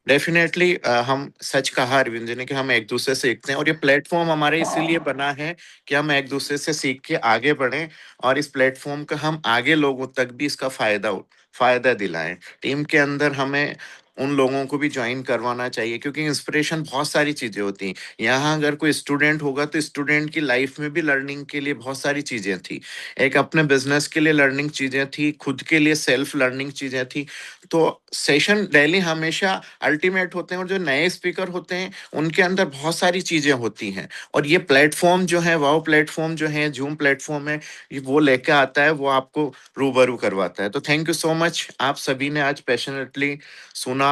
Definitely हम सच कहा अरविंद जी ने कि हम एक दूसरे से सीखते हैं, और ये प्लेटफॉर्म हमारे इसीलिए बना है कि हम एक दूसरे से सीख के आगे बढ़ें, और इस प्लेटफॉर्म का हम आगे लोगों तक भी इसका फायदा दिलाएं। टीम के अंदर हमें उन लोगों को भी ज्वाइन करवाना चाहिए, क्योंकि इंस्पिरेशन बहुत सारी चीजें होती हैं। यहाँ अगर कोई स्टूडेंट होगा तो स्टूडेंट की लाइफ में भी लर्निंग के लिए बहुत सारी चीजें थी। एक अपने बिजनेस के लिए लर्निंग चीजें थी, खुद के लिए सेल्फ लर्निंग चीजें थी। तो सेशन डेली हमेशा अल्टीमेट होते हैं, और जो नए स्पीकर होते हैं उनके अंदर बहुत सारी चीजें होती हैं। और ये प्लेटफॉर्म जो है, वाओ प्लेटफॉर्म जो है, जूम प्लेटफॉर्म है, ये वो लेके आता है, वो आपको रूबरू करवाता है। तो थैंक यू सो मच, आप सभी ने आज पैशनेटली सुना,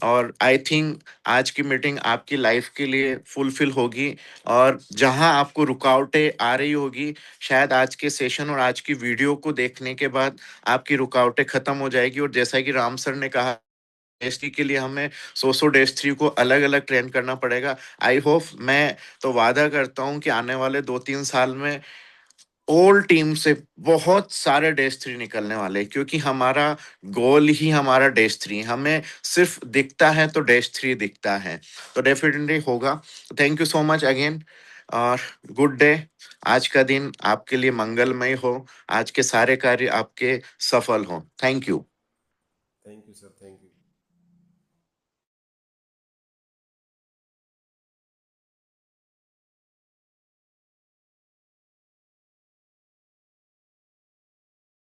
और आई थिंक आज की मीटिंग आपकी लाइफ के लिए फुलफिल होगी। और जहां आपको रुकावटें आ रही होगी, शायद आज के सेशन और आज की वीडियो को देखने के बाद आपकी रुकावटें खत्म हो जाएगी। और जैसा कि राम सर ने कहा, डेस्टी के लिए हमें 100 डेस्ट्री को अलग अलग ट्रेन करना पड़ेगा। आई होप, मैं तो वादा करता हूं कि आने वाले 2-3 साल में ऑल टीम से बहुत सारे डेस्ट्री निकलने वाले हैं, क्योंकि हमारा गोल ही हमारा डेस्ट्री, हमें सिर्फ दिखता है तो डेस्ट्री दिखता है, तो डेफिनेटली होगा। Thank you so much again, और गुड डे। आज का दिन आपके लिए मंगलमय हो, आज के सारे कार्य आपके सफल हो। Thank you. Thank you sir, thank you.